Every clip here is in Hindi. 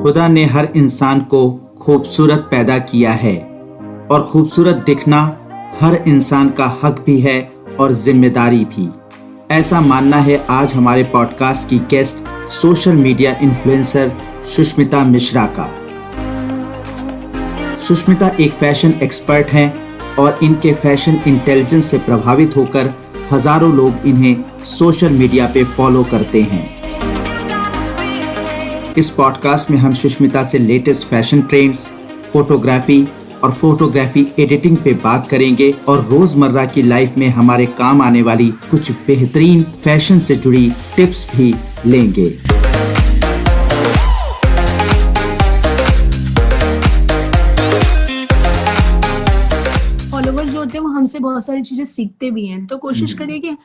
खुदा ने हर इंसान को खूबसूरत पैदा किया है और खूबसूरत दिखना हर इंसान का हक भी है और जिम्मेदारी भी। ऐसा मानना है आज हमारे पॉडकास्ट की guest social media influencer Sushmita Mishra का। सुष्मिता एक फैशन एक्सपर्ट हैं और इनके फैशन इंटेलिजेंस से प्रभावित होकर हजारों लोग इन्हें सोशल मीडिया पे फॉलो करते हैं। इस पॉडकास्ट में हम सुष्मिता से लेटेस्ट फैशन ट्रेंड्स, फोटोग्राफी और फोटोग्राफी एडिटिंग पे बात करेंगे और रोजमर्रा की लाइफ में हमारे काम आने वाली कुछ बेहतरीन फैशन से जुड़ी टिप्स भी लेंगे। फॉलोवर जो होते हैं वो हमसे बहुत सारी चीजें सीखते भी हैं, तो कोशिश करिए कि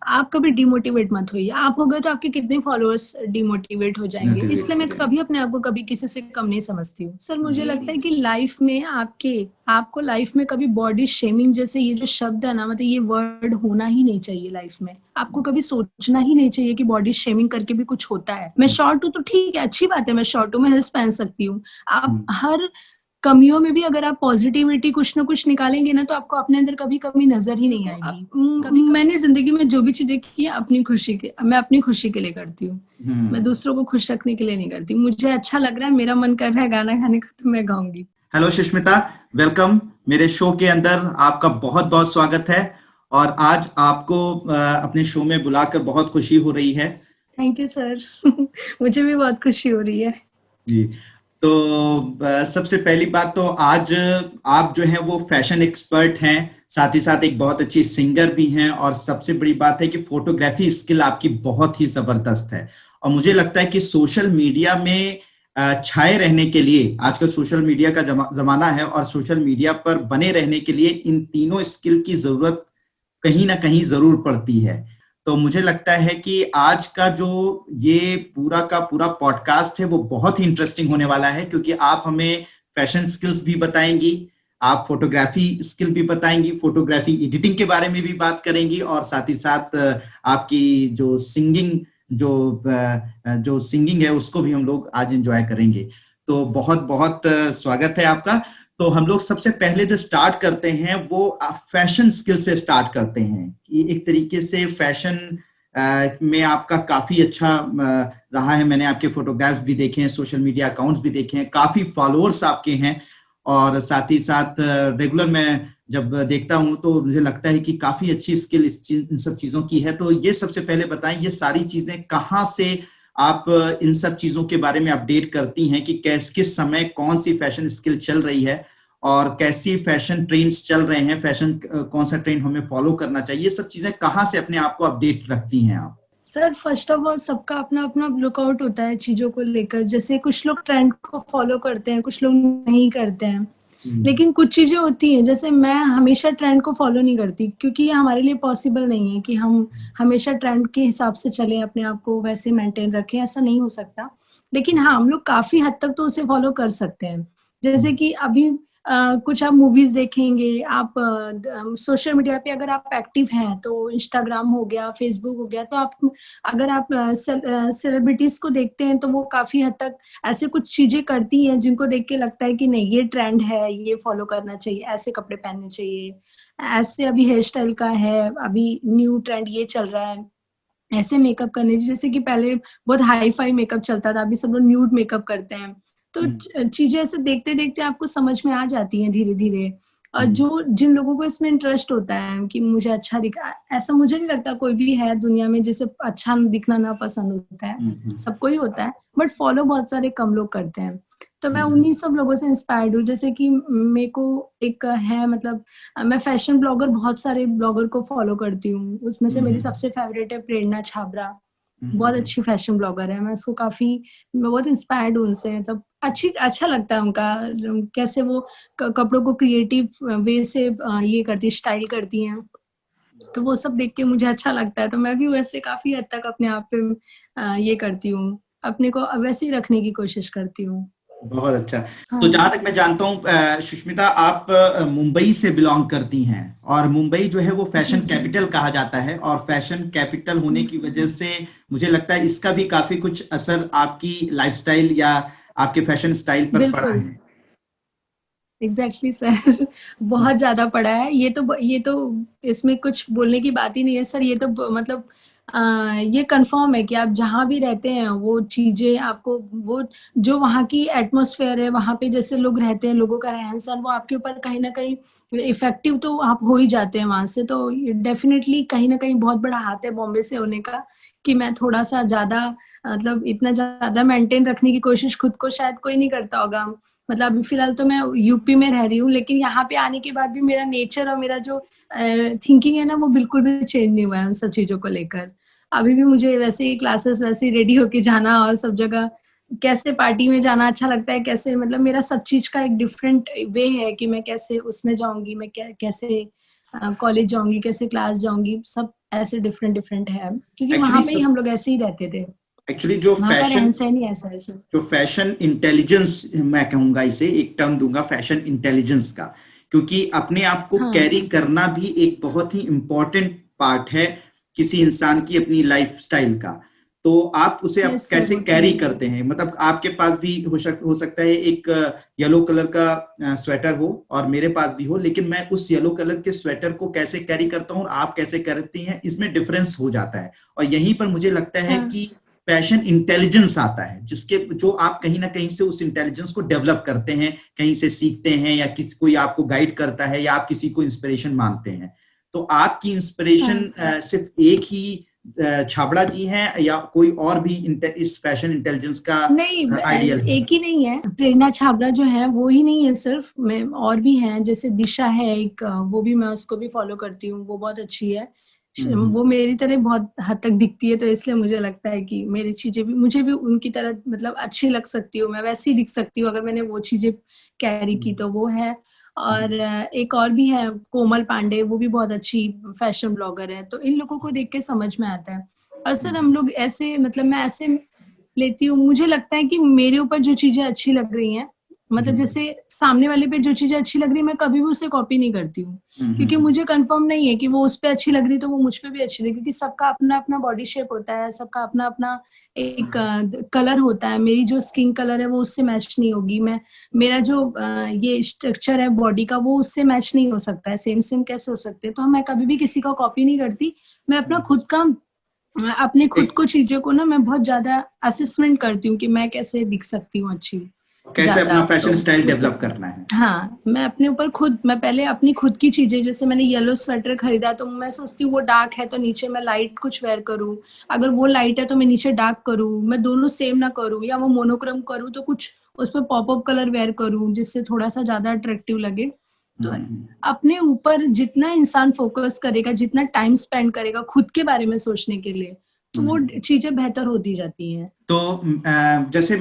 आप कभी डिमोटिवेट मत होइए। आप हो गए तो आपके कितने फॉलोअर्स डिमोटिवेट हो जाएंगे। इसलिए मैं कभी अपने आप को कभी किसी से कम नहीं समझती हूँ। सर मुझे लगता है कि लाइफ में आपको लाइफ में कभी बॉडी शेमिंग जैसे ये जो शब्द है ना, मतलब ये वर्ड होना ही नहीं चाहिए लाइफ में। आपको कभी सोचना ही नहीं चाहिए कि बॉडी शेमिंग करके भी कुछ होता है। मैं शॉर्ट हूँ तो ठीक है, अच्छी बात है, मैं शॉर्ट हूँ, मैं हिल्स पहन सकती हूँ। आप हर कमियों में भी अगर आप पॉजिटिविटी कुछ ना कुछ निकालेंगे ना, तो आपको अपने अंदर कभी कमी नजर ही नहीं आएगी। कभी मैंने जिंदगी में जो भी चीजें की है मैं अपनी खुशी के लिए करती हूँ। मैं दूसरों को खुश रखने के लिए नहीं करती। मुझे अच्छा लग रहा है, मेरा मन कर रहा है गाना गाने का, तो मैं गाऊंगी। हेलो सुष्मिता, वेलकम मेरे शो के अंदर। आपका बहुत बहुत स्वागत है और आज आपको अपने शो में बुलाकर बहुत खुशी हो रही है। Thank you sir. मुझे भी बहुत खुशी हो रही है जी। तो सबसे पहली बात तो आज आप जो हैं वो फैशन एक्सपर्ट हैं, साथ ही साथ एक बहुत अच्छी सिंगर भी हैं और सबसे बड़ी बात है कि फोटोग्राफी स्किल आपकी बहुत ही जबरदस्त है। और मुझे लगता है कि सोशल मीडिया में छाए रहने के लिए, आजकल सोशल मीडिया का जमाना है और सोशल मीडिया पर बने रहने के लिए इन तीनों स्किल की जरूरत कहीं ना कहीं जरूर पड़ती है। तो मुझे लगता है कि आज का जो ये पूरा का पूरा पॉडकास्ट है वो बहुत ही इंटरेस्टिंग होने वाला है, क्योंकि आप हमें फैशन स्किल्स भी बताएंगी, आप फोटोग्राफी स्किल भी बताएंगी, फोटोग्राफी एडिटिंग के बारे में भी बात करेंगी और साथ ही साथ आपकी जो सिंगिंग है उसको भी हम लोग आज एंजॉय करेंगे। तो बहुत बहुत स्वागत है आपका। तो हम लोग सबसे पहले जो स्टार्ट करते हैं वो फैशन स्किल से स्टार्ट करते हैं कि एक तरीके से फैशन में आपका काफी अच्छा रहा है। मैंने आपके फोटोग्राफ्स भी देखे हैं, सोशल मीडिया अकाउंट्स भी देखे हैं, काफी फॉलोअर्स आपके हैं और साथ ही साथ रेगुलर मैं जब देखता हूं तो मुझे लगता है कि काफी अच्छी स्किल इन सब चीजों की है। तो ये सबसे पहले बताएं, ये सारी चीजें कहाँ से आप इन सब चीजों के बारे में अपडेट करती हैं कि किस समय कौन सी फैशन स्किल चल रही है और कैसी फैशन ट्रेंड्स चल रहे हैं, फैशन कौन सा ट्रेंड हमें फॉलो करना चाहिए, ये सब चीजें कहाँ से अपने आप को अपडेट रखती हैं आप? सर। फर्स्ट ऑफ ऑल सबका अपना अपना लुकआउट होता है चीजों को लेकर। जैसे कुछ लोग ट्रेंड को फॉलो करते हैं, कुछ लोग नहीं करते हैं। लेकिन कुछ चीजें होती हैं, जैसे मैं हमेशा ट्रेंड को फॉलो नहीं करती, क्योंकि ये हमारे लिए पॉसिबल नहीं है कि हम हमेशा ट्रेंड के हिसाब से चले, अपने आप को वैसे मेंटेन रखें, ऐसा नहीं हो सकता। लेकिन हाँ, हम लोग काफी हद तक तो उसे फॉलो कर सकते हैं। जैसे कि अभी कुछ आप मूवीज देखेंगे, आप सोशल मीडिया पे अगर आप एक्टिव हैं तो इंस्टाग्राम हो गया, फेसबुक हो गया, तो आप अगर आप सेलिब्रिटीज को देखते हैं तो वो काफी हद तक ऐसे कुछ चीजें करती हैं जिनको देख के लगता है कि नहीं, ये ट्रेंड है, ये फॉलो करना चाहिए, ऐसे कपड़े पहनने चाहिए, ऐसे अभी हेयर स्टाइल का है, अभी न्यू ट्रेंड ये चल रहा है, ऐसे मेकअप करने चाहिए। जैसे कि पहले बहुत हाई फाई मेकअप चलता था, अभी सब लोग न्यूड मेकअप करते हैं। तो चीजें ऐसे देखते देखते आपको समझ में आ जाती हैं धीरे धीरे। और जो जिन लोगों को इसमें इंटरेस्ट होता है कि मुझे अच्छा दिखा, ऐसा मुझे नहीं लगता कोई भी है दुनिया में जिसे अच्छा दिखना ना पसंद होता है। सबको ही होता है, बट फॉलो बहुत सारे कम लोग करते हैं। तो मैं उन्हीं सब लोगों से इंस्पायर्ड हूँ। जैसे कि मेरे को एक है, मतलब मैं फैशन ब्लॉगर, बहुत सारे ब्लॉगर को फॉलो करती हूँ। उसमें से मेरी सबसे फेवरेट है प्रेरणा छाबरा। बहुत अच्छी फैशन ब्लॉगर है। मैं बहुत इंस्पायर्ड हूँ उनसे। मतलब अच्छा लगता है उनका कैसे वो कपड़ों को क्रिएटिव वे से ये करती, स्टाइल करती हैं। तो वो सब देख के मुझे अच्छा लगता है। तो मैं भी वैसे काफी हद तक अपने आप पे ये करती हूँ, अपने को वैसे ही रखने की कोशिश करती हूँ। बहुत अच्छा। तो हाँ जहां तक मैं जानता हूँ सुष्मिता, आप मुंबई से बिलोंग करती हैं, और मुंबई जो है वो जी फैशन सर। कैपिटल कहा जाता है, और फैशन कैपिटल होने की वजह से मुझे लगता है इसका भी काफी कुछ असर आपकी लाइफस्टाइल या आपके फैशन स्टाइल पर पड़ा बिल्कुल, है। Exactly sir. बहुत ज्यादा पड़ा है ये तो इसमें कुछ बोलने की बात ही नहीं है सर। ये तो मतलब ये कंफर्म है कि आप जहाँ भी रहते हैं वो चीजें आपको, वो जो वहाँ की एटमॉस्फेयर है, वहाँ पे जैसे लोग रहते हैं, लोगों का रहन सहन, वो आपके ऊपर कहीं ना कहीं इफेक्टिव तो आप हो ही जाते हैं वहां से। तो डेफिनेटली कहीं ना कहीं बहुत बड़ा हाथ है बॉम्बे से होने का, कि मैं थोड़ा सा ज्यादा मतलब इतना ज्यादा मेंटेन रखने की कोशिश खुद को शायद कोई नहीं करता होगा। मतलब अभी फिलहाल तो मैं यूपी में रह रही हूँ, लेकिन यहाँ पे आने के बाद भी मेरा नेचर और मेरा जो थिंकिंग है ना, वो बिल्कुल भी चेंज नहीं हुआ है उन सब चीजों को लेकर। अभी भी मुझे वैसे ही क्लासेस, वैसे ही रेडी होके जाना, और सब जगह कैसे पार्टी में जाना अच्छा लगता है, कैसे मतलब मेरा सब चीज का एक डिफरेंट वे है कि मैं कैसे उसमें जाऊंगी, मैं कैसे कॉलेज जाऊंगी, कैसे क्लास जाऊंगी, सब ऐसे डिफरेंट डिफरेंट है, क्योंकि एक्चुअली वहां पे ही सब हम लोग ऐसे ही रहते थे। एक्चुअली जो वहां का फैशन रहन सहन ही ऐसा है सर। जो फैशन इंटेलिजेंस, मैं कहूंगा इसे एक टर्म दूंगा फैशन इंटेलिजेंस का, क्योंकि अपने आप को हाँ कैरी करना भी एक बहुत ही इंपॉर्टेंट पार्ट है किसी इंसान की अपनी लाइफ स्टाइल का। तो आप उसे आप यस सर, कैसे वो तो कैरी है। करते हैं? मतलब आपके पास भी हो सकता है एक येलो कलर का स्वेटर हो और मेरे पास भी हो, लेकिन मैं उस येलो कलर के स्वेटर को कैसे कैरी करता हूँ और आप कैसे करती हैं, इसमें डिफरेंस हो जाता है। और यहीं पर मुझे लगता है हाँ कि पैशन इंटेलिजेंस आता है, जिसके जो आप कहीं ना कहीं से उस इंटेलिजेंस को डेवलप करते हैं, कहीं से सीखते हैं, या किसी कोई आपको गाइड करता है, या आप किसी को इंस्पिरेशन मानते हैं। तो आपकी हाँ। इंस्पिरेशन सिर्फ एक ही छाबड़ा जी हैं, या कोई और भी इस फैशन इंटेलिजेंस का नहीं, आइडियल है? एक ही नहीं है। प्रेरणा छाबड़ा जो है वो ही नहीं है सिर्फ, मैं और भी हैं, जैसे दिशा है एक, वो भी, मैं उसको भी फॉलो करती हूँ, वो बहुत अच्छी है। हम्म। वो मेरी तरह बहुत हद तक दिखती है, तो इसलिए मुझे लगता है कि मेरी चीजें भी, मुझे भी उनकी तरह मतलब अच्छी लग सकती हूँ, मैं वैसी दिख सकती हूँ अगर मैंने वो चीजें कैरी की, तो वो है। और एक और भी है कोमल पांडे, वो भी बहुत अच्छी फैशन ब्लॉगर है। तो इन लोगों को देख के समझ में आता है। और सर हम लोग ऐसे, मतलब मैं ऐसे लेती हूँ, मुझे लगता है कि मेरे ऊपर जो चीजें अच्छी लग रही हैं, मतलब जैसे सामने वाले पे जो चीजें अच्छी लग रही है, मैं कभी भी उसे कॉपी नहीं करती हूँ, क्योंकि मुझे कंफर्म नहीं है कि वो उस पे अच्छी लग रही तो वो मुझ पे भी अच्छी लगी, क्योंकि सबका अपना अपना बॉडी शेप होता है, सबका अपना अपना एक कलर होता है। मेरी जो स्किन कलर है वो उससे मैच नहीं होगी, मैं, मेरा जो ये स्ट्रक्चर है बॉडी का, वो उससे मैच नहीं हो सकता है, सेम सेम कैसे हो सकते हैं। तो मैं कभी भी किसी का कॉपी नहीं करती, मैं अपना खुद का, अपने खुद एक को चीजों को ना मैं बहुत ज्यादा असेसमेंट करती हूँ कि मैं कैसे दिख सकती हूँ अच्छी कैसे ज्यादा। अपना तो फैशन स्टाइल उस डेवलप करना है? हाँ, मैं अपने ऊपर खुद, मैं पहले अपनी खुद की चीजें, जैसे मैंने येलो स्वेटर खरीदा तो मैं सोचती हूँ वो डार्क है तो नीचे मैं लाइट कुछ वेयर करूँ, अगर वो लाइट है तो मैं नीचे डार्क करूँ, मैं दोनों सेम ना करूँ, या वो मोनोक्रोम करूँ तो कुछ उस पर पॉप अप कलर वेयर करूँ जिससे थोड़ा सा ज्यादा अट्रैक्टिव लगे। तो अपने ऊपर जितना इंसान फोकस करेगा, जितना टाइम स्पेंड करेगा खुद के बारे में सोचने के लिए, तो वो चीजें बेहतर होती जाती हैं। तो जैसे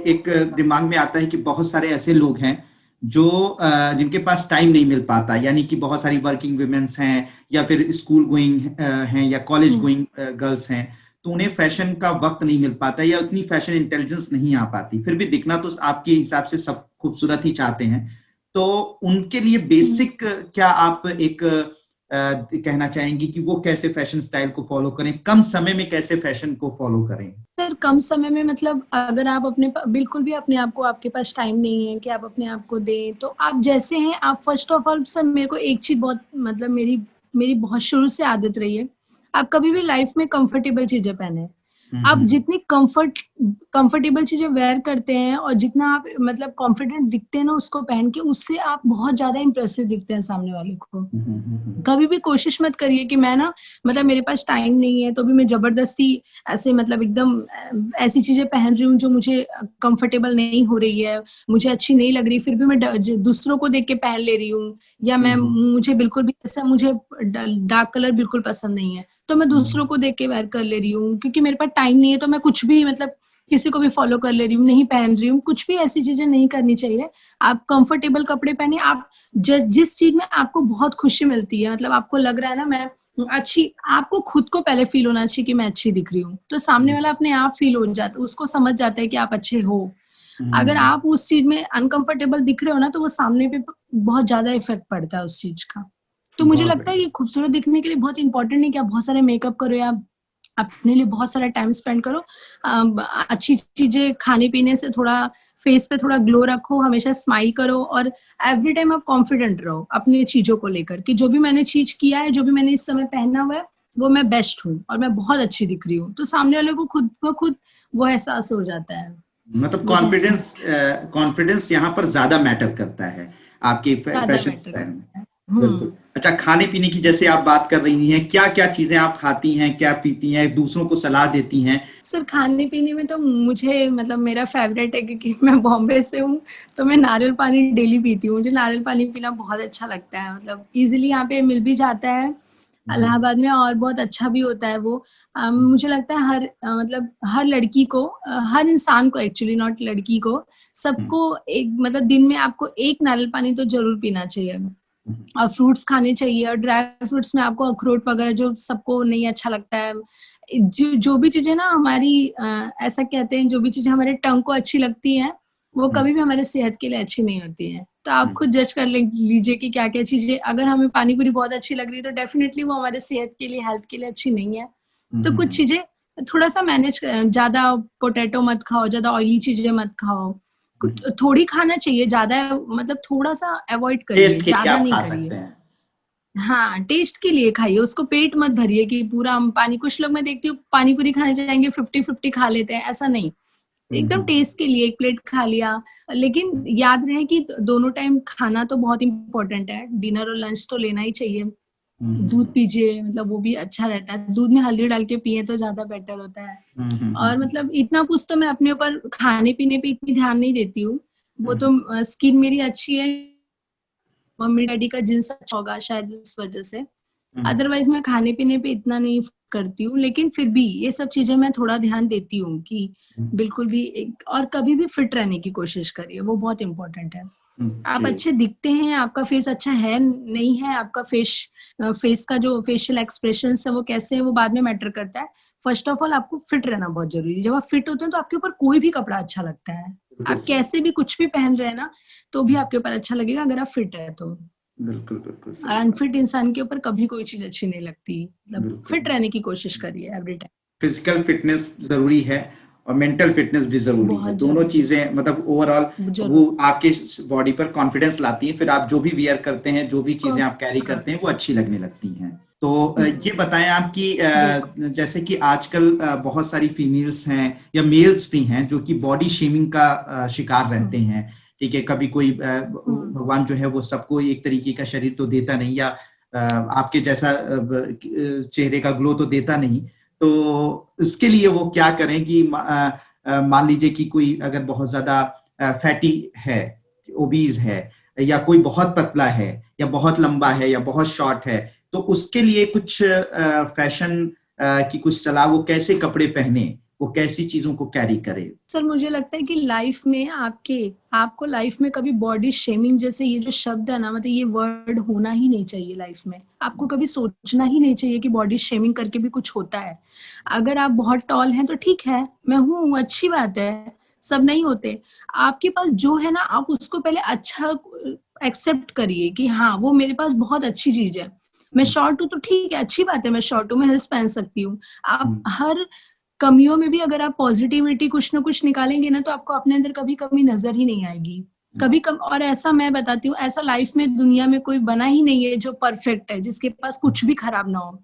एक दिमाग में आता है कि बहुत सारे ऐसे लोग हैं जो जिनके पास टाइम नहीं मिल पाता, यानी कि बहुत सारी वर्किंग वुमेन्स हैं, या फिर स्कूल गोइंग हैं, या कॉलेज हम्म। गोइंग गर्ल्स हैं। तो उन्हें फैशन का वक्त नहीं मिल पाता, या उतनी फैशन इंटेलिजेंस नहीं आ पाती, फिर भी दिखना तो आपके हिसाब से सब खूबसूरत ही चाहते हैं। तो उनके लिए हम्म। बेसिक क्या आप एक कहना चाहेंगी कि वो कैसे फैशन स्टाइल को फॉलो करें, कम समय में कैसे फैशन को फॉलो करें? सर कम समय में, मतलब अगर आप बिल्कुल भी अपने आप को, आपके पास टाइम नहीं है कि आप अपने आप को दें, तो आप जैसे हैं, आप फर्स्ट ऑफ ऑल सर, मेरे को एक चीज बहुत, मतलब मेरी मेरी बहुत शुरू से आदत रही है, आप कभी भी लाइफ में कंफर्टेबल चीजें पहने। आप हम्म। जितनी कंफर्टेबल चीजें वेयर करते हैं और जितना आप मतलब कॉन्फिडेंट दिखते हैं ना उसको पहन के, उससे आप बहुत ज्यादा इंप्रेसिव दिखते हैं सामने वाले को। कभी भी कोशिश मत करिए कि मैं ना, मतलब मेरे पास टाइम नहीं है तो भी मैं जबरदस्ती ऐसे, मतलब एकदम ऐसी चीजें पहन रही हूँ जो मुझे कंफर्टेबल नहीं हो रही है, मुझे अच्छी नहीं लग रही, फिर भी मैं दूसरों को देख के पहन ले रही हूँ। या मैं, मुझे बिल्कुल भी ऐसा, मुझे डार्क कलर बिल्कुल पसंद नहीं है तो मैं दूसरों को देख के वेयर कर ले रही हूँ, क्योंकि मेरे पास टाइम नहीं है तो मैं कुछ भी, मतलब किसी को भी फॉलो कर ले रही हूँ, नहीं पहन रही हूँ, कुछ भी ऐसी चीजें नहीं करनी चाहिए। आप कंफर्टेबल कपड़े पहने, आप जिस चीज में आपको बहुत खुशी मिलती है, मतलब आपको लग रहा है ना मैं अच्छी, आपको खुद को पहले फील होना चाहिए कि मैं अच्छी दिख रही हूँ, तो सामने वाला अपने आप फील हो जाता है, उसको समझ जाता है कि आप अच्छे हो। अगर आप उस चीज में अनकंफर्टेबल दिख रहे हो ना, तो वो सामने पे बहुत ज्यादा इफेक्ट पड़ता है उस चीज का। तो मुझे बहुत लगता है बढ़िया। कि खूबसूरत दिखने के लिए बहुत इंपॉर्टेंट नहीं कि आप बहुत सारे मेकअप करो या अपने लिए बहुत सारा टाइम स्पेंड करो। अच्छी चीजें खाने पीने से थोड़ा फेस पे थोड़ा ग्लो रखो, हमेशा स्माइल करो, और एवरी टाइम आप कॉन्फिडेंट रहो अपनी चीजों को लेकर कि जो भी मैंने चीज किया है, जो भी मैंने इस समय पहना हुआ है, वो मैं बेस्ट हूँ और मैं बहुत अच्छी दिख रही हूँ। तो सामने वाले को खुद ब खुद वो एहसास हो जाता है। मतलब मुझे ऐसा कॉन्फिडेंस, लगता कॉन्फिडेंस यहाँ पर ज्यादा मैटर करता है आपके है, ज्यादा फैशन मैटर स्टाइल में। करता है। बिल्कुल। अच्छा, खाने पीने की जैसे आप बात कर रही हैं, क्या क्या चीजें आप खाती हैं, क्या पीती हैं, दूसरों को सलाह देती हैं? सर खाने पीने में तो मुझे मतलब मेरा फेवरेट है, क्योंकि मैं बॉम्बे से हूँ, तो मैं नारियल पानी डेली पीती हूँ। मुझे नारियल पानी पीना बहुत अच्छा लगता है, मतलब इजीली यहाँ पे मिल भी जाता है इलाहाबाद में, और बहुत अच्छा भी होता है वो। मुझे लगता है हर मतलब हर लड़की को, हर इंसान को, एक्चुअली नॉट लड़की को, सबको एक मतलब दिन में आपको एक नारियल पानी तो जरूर पीना चाहिए। और फ्रूट्स खाने चाहिए, और ड्राई फ्रूट्स में आपको अखरोट वगैरह, जो सबको नहीं अच्छा लगता है, जो भी चीजें ना हमारी ऐसा कहते हैं, जो भी चीजें हमारे टंग को अच्छी लगती हैं, वो कभी भी हमारे सेहत के लिए अच्छी नहीं होती है। तो आप खुद जज कर लीजिए कि क्या क्या चीजें, अगर हमें पानी पूरी बहुत अच्छी लग रही है, तो डेफिनेटली वो हमारे सेहत के लिए, हेल्थ के लिए अच्छी नहीं है। तो कुछ चीजें थोड़ा सा मैनेज, ज्यादा पोटैटो मत खाओ, ज्यादा ऑयली चीजें मत खाओ, थोड़ी खाना चाहिए, ज्यादा मतलब थोड़ा सा अवॉइड करिए, टेस्ट के लिए ज्यादा आप नहीं खा करिए। सकते हैं। हाँ, टेस्ट के लिए खाइए, उसको पेट मत भरिए कि पूरा हम पानी, कुछ लोग मैं देखती हूँ पानी पूरी खाने जाएंगे 50-50 खा लेते हैं, ऐसा नहीं। एकदम टेस्ट के लिए एक प्लेट खा लिया। लेकिन याद रहे कि दोनों टाइम खाना तो बहुत इंपॉर्टेंट है, डिनर और लंच तो लेना ही चाहिए। दूध पीजिए, मतलब वो भी अच्छा रहता है, दूध में हल्दी डाल के पिए तो ज्यादा बेटर होता है। और मतलब इतना कुछ तो मैं अपने ऊपर खाने पीने पे इतनी ध्यान नहीं देती हूँ, वो तो स्किन मेरी अच्छी है, मम्मी डैडी का जीन्स अच्छा होगा शायद इस वजह से। अदरवाइज मैं खाने पीने पे इतना नहीं करती हूँ, लेकिन फिर भी ये सब चीजें मैं थोड़ा ध्यान देती हूँ कि बिल्कुल भी और कभी भी फिट रहने की कोशिश करिए, वो बहुत इंपॉर्टेंट है। आप जी। अच्छे दिखते हैं, आपका फेस अच्छा है नहीं है, आपका फेस का जो फेशियल एक्सप्रेशन है वो कैसे है, वो बाद में मैटर करता है। फर्स्ट ऑफ ऑल आपको फिट रहना बहुत जरूरी है। जब आप फिट होते हैं तो आपके ऊपर कोई भी कपड़ा अच्छा लगता है, बिल्कुल आप सही। कैसे भी कुछ भी पहन रहे हैं ना, तो भी आपके ऊपर अच्छा लगेगा अगर आप फिट है तो। बिल्कुल बिल्कुल और सही बात। अनफिट इंसान के ऊपर कभी कोई चीज अच्छी नहीं लगती। मतलब बिल्कुल। फिट रहने की कोशिश करिए एवरी टाइम। फिजिकल फिटनेस जरूरी है और मेंटल फिटनेस भी जरूरी है, बहुत दोनों जरूरी चीजें मतलब ओवरऑल वो जरूर। आपके बॉडी पर कॉन्फिडेंस लाती है, फिर आप जो भी वियर करते हैं, जो भी चीजें आप कैरी हाँ, करते हैं, वो अच्छी लगने लगती हैं। तो ये बताएं आप कि बिल्कुल। जैसे कि आजकल बहुत सारी फीमेल्स हैं या मेल्स भी हैं जो कि बॉडी शेमिंग का शिकार रहते हम्म, हैं। ठीक है, कभी कोई हम्म, भगवान जो है वो सबको एक तरीके का शरीर तो देता नहीं, या आपके जैसा चेहरे का ग्लो तो देता नहीं। तो इसके लिए वो क्या करें कि मान लीजिए कि कोई अगर बहुत ज्यादा फैटी है, ओबीज है, या कोई बहुत पतला है, या बहुत लंबा है, या बहुत शॉर्ट है, तो उसके लिए कुछ फैशन की कुछ सलाह, वो कैसे कपड़े पहने, वो कैसी चीजों को कैरी करे? सर मुझे लगता है कि लाइफ में आपको लाइफ में कभी बॉडी शेमिंग जैसे ये जो शब्द है ना, मतलब ये वर्ड होना ही नहीं चाहिए लाइफ में। आपको कभी सोचना ही नहीं चाहिए कि बॉडी शेमिंग करके भी कुछ होता है। अगर आप बहुत टॉल हैं तो ठीक है, मैं हूँ, अच्छी बात है, सब नहीं होते। आपके पास जो है ना, आप उसको पहले अच्छा एक्सेप्ट करिए कि हाँ वो मेरे पास बहुत अच्छी चीज है। मैं शॉर्ट हूँ तो ठीक है, अच्छी बात है, मैं शॉर्ट हूँ, मैं हिल्स पहन सकती हूँ। आप हर कमियों में भी अगर आप पॉजिटिविटी कुछ ना कुछ निकालेंगे ना, तो आपको अपने अंदर कभी कमी नजर ही नहीं आएगी। कभी कम, और ऐसा मैं बताती हूँ, ऐसा लाइफ में दुनिया में कोई बना ही नहीं है जो परफेक्ट है, जिसके पास कुछ भी खराब ना हो।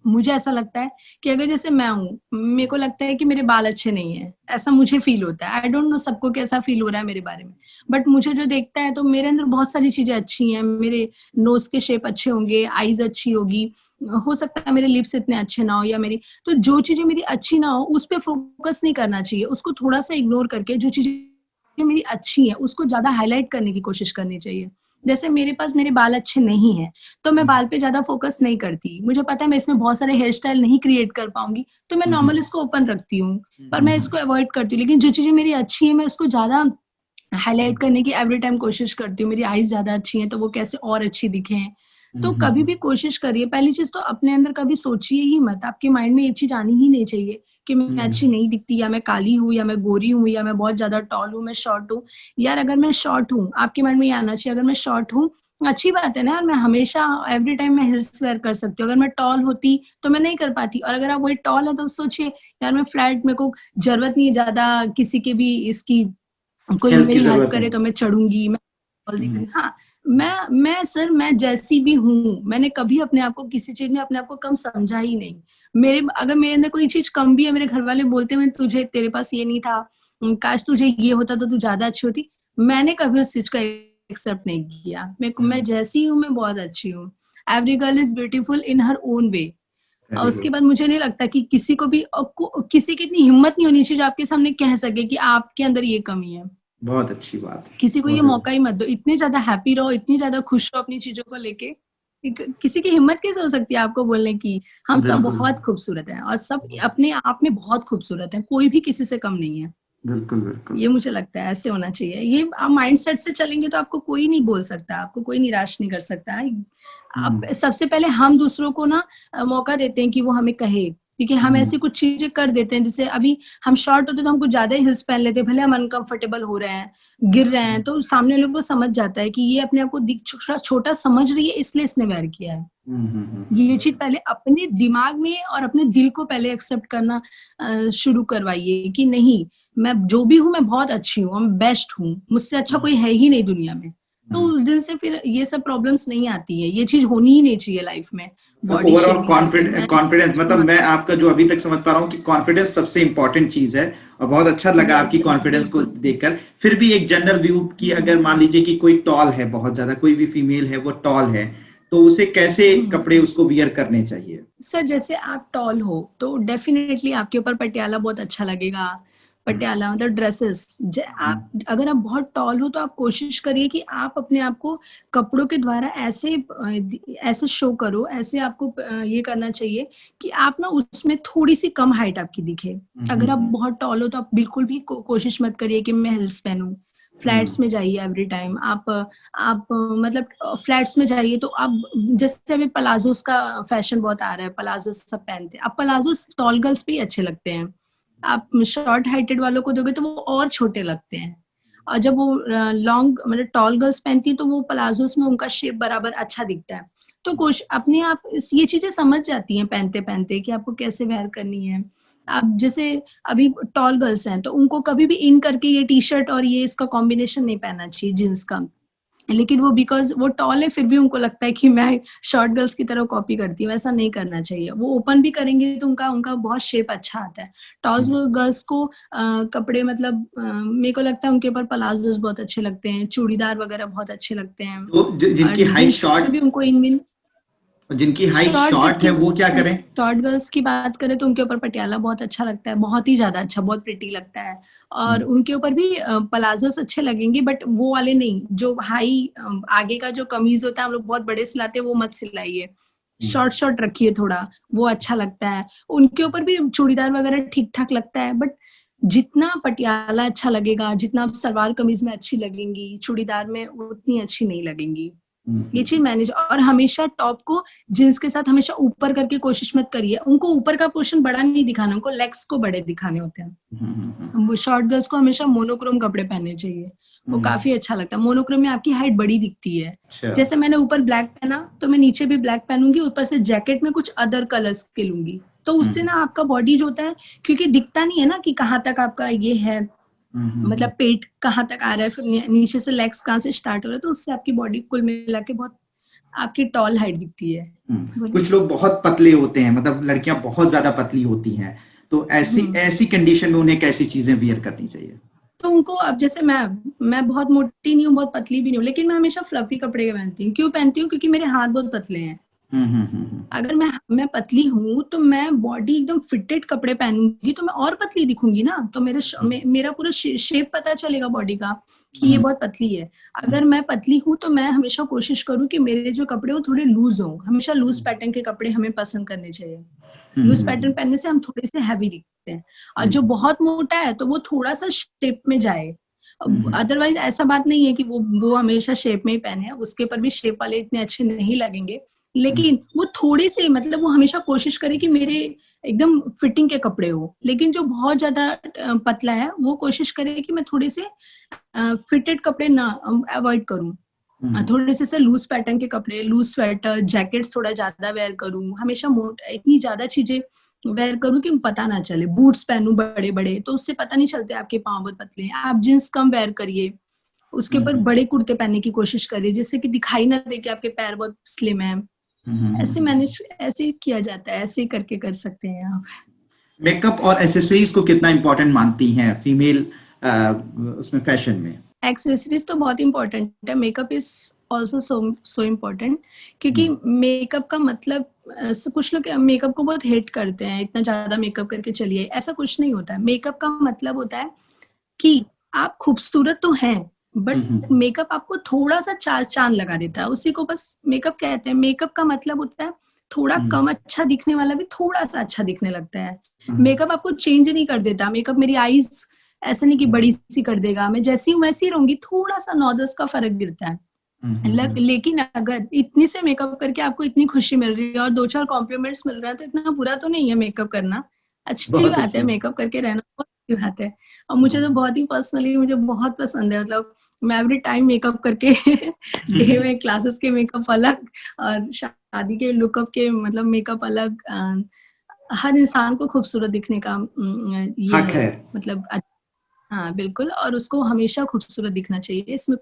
मुझे ऐसा लगता है कि अगर जैसे मैं हूँ, मेरे को लगता है कि मेरे बाल अच्छे नहीं है, ऐसा मुझे फील होता है। आई डोंट नो सबको कैसा फील हो रहा है मेरे बारे में, बट मुझे जो देखता है तो मेरे अंदर बहुत सारी चीजें अच्छी हैं। मेरे नोज के शेप अच्छे होंगे, आईज अच्छी होगी, हो सकता है मेरे लिप्स इतने अच्छे ना हो, या मेरी, तो जो चीजें मेरी अच्छी ना हो उस पर फोकस नहीं करना चाहिए, उसको थोड़ा सा इग्नोर करके जो चीजें मेरी अच्छी है उसको ज्यादा हाईलाइट करने की कोशिश करनी चाहिए। जैसे मेरे पास मेरे बाल अच्छे नहीं है, तो मैं बाल पे ज्यादा फोकस नहीं करती। मुझे पता है मैं इसमें बहुत सारे हेयर स्टाइल नहीं क्रिएट कर पाऊंगी, तो मैं नॉर्मल इसको ओपन रखती हूँ, पर मैं इसको अवॉइड करती हूँ। लेकिन जो चीजें मेरी अच्छी है मैं उसको ज्यादा हाईलाइट करने की एवरी टाइम कोशिश करती हूँ। मेरी आईज ज्यादा अच्छी हैं तो वो कैसे और अच्छी दिखें, तो कभी भी कोशिश करिए, पहली चीज तो अपने अंदर कभी सोचिए ही मत, आपके माइंड में ये चीज आनी ही नहीं चाहिए कि मैं अच्छी नहीं दिखती, या मैं काली हूँ, या मैं गोरी हूँ, या मैं बहुत ज्यादा टॉल हूँ, मैं शॉर्ट हूँ। यार अगर मैं शॉर्ट हूँ, आपके माइंड में ये आना चाहिए, अगर मैं शॉर्ट हूँ अच्छी बात है ना यार, मैं हमेशा एवरी टाइम मैं हिल्स वेयर कर सकती हूँ। अगर मैं टॉल होती तो मैं नहीं कर पाती, और अगर आप वही टॉल है तो सोचिए यार मैं फ्लैट, मेरे को जरूरत नहीं है ज्यादा किसी के भी इसकी, कोई हेल्प की मेरी हेल्प जरूरत करे है। तो मैं चढ़ूंगी, मैं टॉल दिख रही, हाँ। मैं सर, मैं जैसी भी हूँ, मैंने कभी अपने आप को किसी चीज में अपने आप को कम समझा ही नहीं। मेरे अगर मेरे अंदर कोई चीज कम भी है, मेरे घर वाले बोलते हैं तुझे, तेरे पास ये नहीं था, काश तुझे ये होता तो तू ज्यादा अच्छी होती, मैंने कभी उस चीज का एक्सेप्ट नहीं किया। मैं जैसी हूँ, मैं बहुत अच्छी हूँ। Every girl is beautiful in her own way. और वेरी उसके गुड। बाद मुझे नहीं लगता कि किसी को भी किसी की इतनी हिम्मत नहीं होनी चाहिए जो आपके सामने कह सके कि आपके अंदर ये कमी है। बहुत अच्छी बात है। किसी को ये बहुत अच्छी। मौका ही मत दो, इतने ज्यादा हैप्पी रहो, इतनी ज्यादा खुश रहो अपनी चीजों को लेके। किसी की हिम्मत कैसे हो सकती है आपको बोलने की? हम सब बिल्कुल बहुत खूबसूरत हैं, और सब अपने आप में बहुत खूबसूरत हैं, कोई भी किसी से कम नहीं है। बिल्कुल बिल्कुल। ये मुझे लगता है ऐसे होना चाहिए। ये आप माइंडसेट से चलेंगे तो आपको कोई नहीं बोल सकता, आपको कोई निराश नहीं कर सकता। आप सबसे पहले हम दूसरों को ना मौका देते हैं कि वो हमें कहे, क्योंकि हम ऐसी कुछ चीजें कर देते हैं, जैसे अभी हम शॉर्ट होते तो हम कुछ ज्यादा ही हिल्स पहन लेते हैं, भले हम अनकंफर्टेबल हो रहे हैं, गिर रहे हैं, तो सामने लोगों को समझ जाता है कि ये अपने आप को छोटा समझ रही है, इसलिए इसने वेयर किया है। ये चीज पहले अपने दिमाग में और अपने दिल को पहले एक्सेप्ट करना शुरू करवाइए कि नहीं, मैं जो भी हूँ मैं बहुत अच्छी हूँ, मैं बेस्ट हूँ, मुझसे अच्छा कोई है ही नहीं दुनिया में। तो उस दिन से फिर ये सब प्रॉब्लम्स नहीं आती है, ये चीज होनी ही नहीं चाहिए लाइफ में, बॉडी ओवरऑल शेमिंग या फिर मैं इस कॉन्फिडेंस, चीज को मतलब मैं आपका जो अभी तक समझ पा रहा हूँ कि कॉन्फिडेंस सबसे इंपॉर्टेंट चीज है। और बहुत अच्छा लगा यस आपकी यस कॉन्फिडेंस को बिल्कुल। देखकर। फिर भी एक जनरल व्यू की, अगर मान लीजिए कि कोई टॉल है बहुत ज्यादा, कोई भी फीमेल है वो टॉल है, तो उसे कैसे कपड़े उसको वियर करने चाहिए? सर जैसे आप टॉल हो तो डेफिनेटली आपके ऊपर पटियाला बहुत अच्छा लगेगा। पटियाला मतलब ड्रेसेस, आप अगर आप बहुत टॉल हो तो आप कोशिश करिए कि आप अपने आप को कपड़ों के द्वारा ऐसे ऐसे शो करो, ऐसे आपको ये करना चाहिए कि आप ना उसमें थोड़ी सी कम हाइट आपकी दिखे। अगर आप बहुत टॉल हो तो आप बिल्कुल भी कोशिश मत करिए कि मैं हिल्स पहनूं। फ्लैट्स में जाइए एवरी टाइम आप मतलब फ्लैट्स में जाइए तो आप, जैसे अभी पलाजोस का फैशन बहुत आ रहा है, पलाजो सब पहनते हैं, अब पलाजो टॉल गर्ल्स पे ही अच्छे लगते हैं। आप शॉर्ट हाइटेड वालों को दोगे तो वो और छोटे लगते हैं, और जब वो लॉन्ग मतलब टॉल गर्ल्स पहनती है तो वो प्लाजोस में उनका शेप बराबर अच्छा दिखता है। तो कुछ अपने आप ये चीजें समझ जाती हैं पहनते पहनते कि आपको कैसे वेयर करनी है। आप जैसे अभी टॉल गर्ल्स हैं तो उनको कभी भी इन करके ये टी शर्ट और ये इसका कॉम्बिनेशन नहीं पहनना चाहिए जींस का, लेकिन वो बिकॉज वो टॉल है फिर भी उनको लगता है कि मैं शॉर्ट गर्ल्स की तरह कॉपी करती हूँ, ऐसा नहीं करना चाहिए। वो ओपन भी करेंगे तो उनका उनका बहुत शेप अच्छा आता है। टॉल्स गर्ल्स को कपड़े मतलब मेरे को लगता है उनके ऊपर पलाजोस बहुत अच्छे लगते हैं, चूड़ीदार वगैरह बहुत अच्छे लगते हैं, तो और जिनकी हाइट जींस में शॉर्ट, भी उनको इन जिनकी हाइट शॉर्ट शॉर्ट है की वो क्या करें? शॉर्ट गर्ल्स की बात करें तो उनके ऊपर पटियाला बहुत अच्छा लगता है, बहुत ही ज्यादा अच्छा, बहुत प्रिटी लगता है। और उनके ऊपर भी पलाजोस अच्छे लगेंगे, बट वो वाले नहीं जो हाई आगे का जो कमीज होता है हम लोग बहुत बड़े सिलाते हैं, वो मत सिलाइए, शॉर्ट शॉर्ट रखिए थोड़ा, वो अच्छा लगता है। उनके ऊपर भी चूड़ीदार वगैरह ठीक ठाक लगता है, बट जितना पटियाला अच्छा लगेगा, जितना सलवार कमीज में अच्छी लगेंगी, चूड़ीदार में उतनी अच्छी नहीं लगेंगी। ये चीज मैनेज, और हमेशा टॉप को जींस के साथ हमेशा ऊपर करके कोशिश मत करिए, उनको ऊपर का पोर्शन बड़ा नहीं दिखाना, उनको लेग्स को बड़े दिखाने होते हैं। शॉर्ट गर्ल्स को हमेशा मोनोक्रोम कपड़े पहनने चाहिए, वो काफी अच्छा लगता है। मोनोक्रोम में आपकी हाइट बड़ी दिखती है। अच्छा। जैसे मैंने ऊपर ब्लैक पहना तो मैं नीचे भी ब्लैक पहनूंगी, ऊपर से जैकेट में कुछ अदर कलर्स के लूंगी, तो उससे ना आपका बॉडी जो होता है, क्योंकि दिखता नहीं है ना कि कहाँ तक आपका ये है, मतलब पेट कहाँ तक आ रहा है, फिर नीचे से लेग्स कहाँ से स्टार्ट हो रहा है, तो उससे आपकी बॉडी कुल मिला के बहुत आपकी टॉल हाइट दिखती है। कुछ लोग बहुत पतले होते हैं, मतलब लड़कियां बहुत ज्यादा पतली होती हैं, तो ऐसी ऐसी कंडीशन में उन्हें कैसी चीजें वियर करनी चाहिए? तो उनको, अब जैसे मैं बहुत मोटी नहीं हूँ, बहुत पतली भी नहीं हूँ, लेकिन मैं हमेशा फ्लफी कपड़े पहनती हूँ। क्यों पहनती हूँ? क्योंकि मेरे हाथ बहुत पतले हैं। अगर मैं पतली हूँ तो मैं बॉडी एकदम फिटेड कपड़े पहनूंगी तो मैं और पतली दिखूंगी ना, तो मेरा पूरा शेप पता चलेगा बॉडी का कि ये बहुत पतली है। अगर मैं पतली हूँ तो मैं हमेशा कोशिश करूँ कि मेरे जो कपड़े हो थोड़े लूज हो, हमेशा लूज पैटर्न के कपड़े हमें पसंद करने चाहिए। लूज पैटर्न पहनने से हम थोड़े से हैवी दिखते हैं, और जो बहुत मोटा है तो वो थोड़ा सा शेप में जाए, अदरवाइज ऐसा बात नहीं है कि वो हमेशा शेप में ही पहने हैं, उसके ऊपर भी शेप वाले इतने अच्छे नहीं लगेंगे, लेकिन वो थोड़े से मतलब वो हमेशा कोशिश करे कि मेरे एकदम फिटिंग के कपड़े हो, लेकिन जो बहुत ज्यादा पतला है वो कोशिश करे कि मैं थोड़े से फिटेड कपड़े ना अवॉइड करूं, थोड़े से लूज पैटर्न के कपड़े, लूज स्वेटर, जैकेट्स थोड़ा ज्यादा वेयर करूं, हमेशा इतनी ज्यादा चीजें वेयर करूं कि पता ना चले, बूट्स पहनूं बड़े बड़े तो उससे पता नहीं चलते आपके पांव बहुत पतले हैं, आप जींस कम वेयर करिए, उसके ऊपर बड़े कुर्ते पहनने की कोशिश करिए जिससे कि दिखाई ना दे कि आपके पैर बहुत स्लिम है। ऐसे मैनेज ऐसे किया जाता है, ऐसे करके कर सकते हैं आप। मेकअप और एसेसरीज को कितना इंपॉर्टेंट मानती हैं फीमेल उसमें फैशन में? एक्सेसरीज तो बहुत इंपॉर्टेंट है, makeup is also so important, क्योंकि मेकअप का मतलब कुछ लोग मेकअप को बहुत हेट करते हैं, इतना ज्यादा मेकअप करके चलिए, ऐसा कुछ नहीं होता है। मेकअप का मतलब होता है कि आप खूबसूरत तो हैं, बट मेकअप आपको थोड़ा सा चार चांद लगा देता है, उसी को बस मेकअप कहते हैं। मेकअप का मतलब होता है थोड़ा कम अच्छा दिखने वाला भी थोड़ा सा अच्छा दिखने लगता है। मेकअप आपको चेंज नहीं कर देता, मेकअप मेरी आईज ऐसा नहीं कि बड़ी सी कर देगा, मैं जैसी हूँ वैसी रहूंगी, थोड़ा सा 9-10 का फर्क गिरता है। लेकिन अगर इतनी से मेकअप करके आपको इतनी खुशी मिल रही है और 2-4 कॉम्प्लीमेंट्स मिल रहा है तो इतना बुरा तो नहीं है मेकअप करना, अच्छी बात है, मेकअप करके रहना बहुत अच्छी बात है। और मुझे तो बहुत ही पर्सनली मुझे बहुत पसंद है, मतलब मैं एवरी टाइम मेकअप करके डे में क्लासेस के मेकअप अलग और शादी के लुकअप के मतलब मेकअप अलग। हर इंसान को खूबसूरत दिखने का ये है, मतलब हाँ बिल्कुल, और उसको हमेशा खूबसूरत दिखना चाहिए, इसमें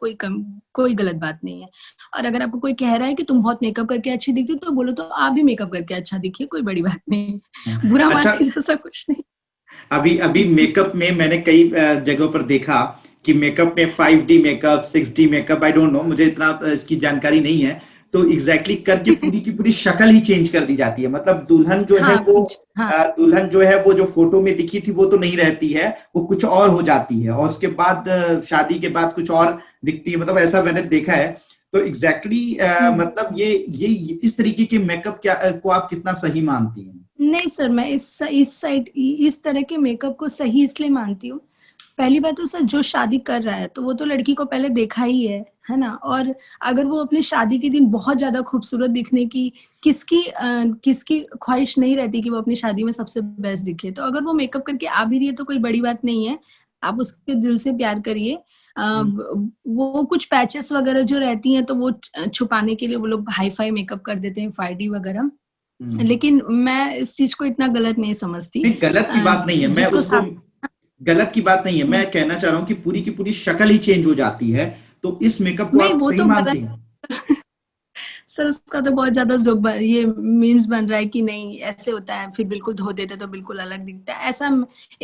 कोई गलत बात नहीं है। और अगर आपको कोई कह रहा है कि तुम बहुत मेकअप करके अच्छी दिखती हो तो बोलो तो आप भी मेकअप करके अच्छा दिखिए, कोई बड़ी बात नहीं, बुरा अच्छा, मानने जैसा कुछ नहीं। अभी अभी मेकअप में मैंने कई जगहों पर देखा कि मेकअप में 5D makeup, 6D makeup, I don't know, मुझे इतना इसकी जानकारी नहीं है, तो एग्जैक्टली करके पूरी की पूरी शक्ल ही चेंज कर दी जाती है। मतलब दुल्हन जो है वो दुल्हन जो है वो जो फोटो में दिखी थी वो तो नहीं रहती है, वो कुछ और हो जाती है, और उसके बाद शादी के बाद कुछ और दिखती है, मतलब ऐसा मैंने देखा है। तो एग्जैक्टली मतलब ये इस तरीके के मेकअप क्या को आप कितना सही मानती हैं? नहीं सर, मैं इस तरह के मेकअप को सही इसलिए मानती हूँ, पहली बात तो सर जो शादी कर रहा है तो वो तो लड़की को पहले देखा ही है ना, और अगर वो अपनी शादी के दिन बहुत ज्यादा खूबसूरत दिखने की किसकी ख्वाहिश नहीं रहती कि वो अपनी शादी में सबसे बेस्ट दिखे, तो अगर वो मेकअप करके आ भी रही है तो कोई बड़ी बात नहीं है, आप उसके दिल से प्यार करिए। वो कुछ पैचेस वगैरह जो रहती हैं तो वो छुपाने के लिए वो लोग हाई फाई मेकअप कर देते हैं, 5D वगैरह, लेकिन मैं इस चीज को इतना गलत नहीं समझती। नहीं, गलत की बात नहीं है, मैं उसको गलत की बात नहीं है, मैं कहना चाह रहा हूँ कि पूरी की पूरी शक्ल ही चेंज हो जाती है, तो इस मेकअप को नहीं आप वो सही तो मानती हैं? सर उसका तो बहुत ज्यादा ये मीम्स बन रहा है कि नहीं ऐसे होता है, फिर बिल्कुल धो देते तो बिल्कुल अलग दिखता है, ऐसा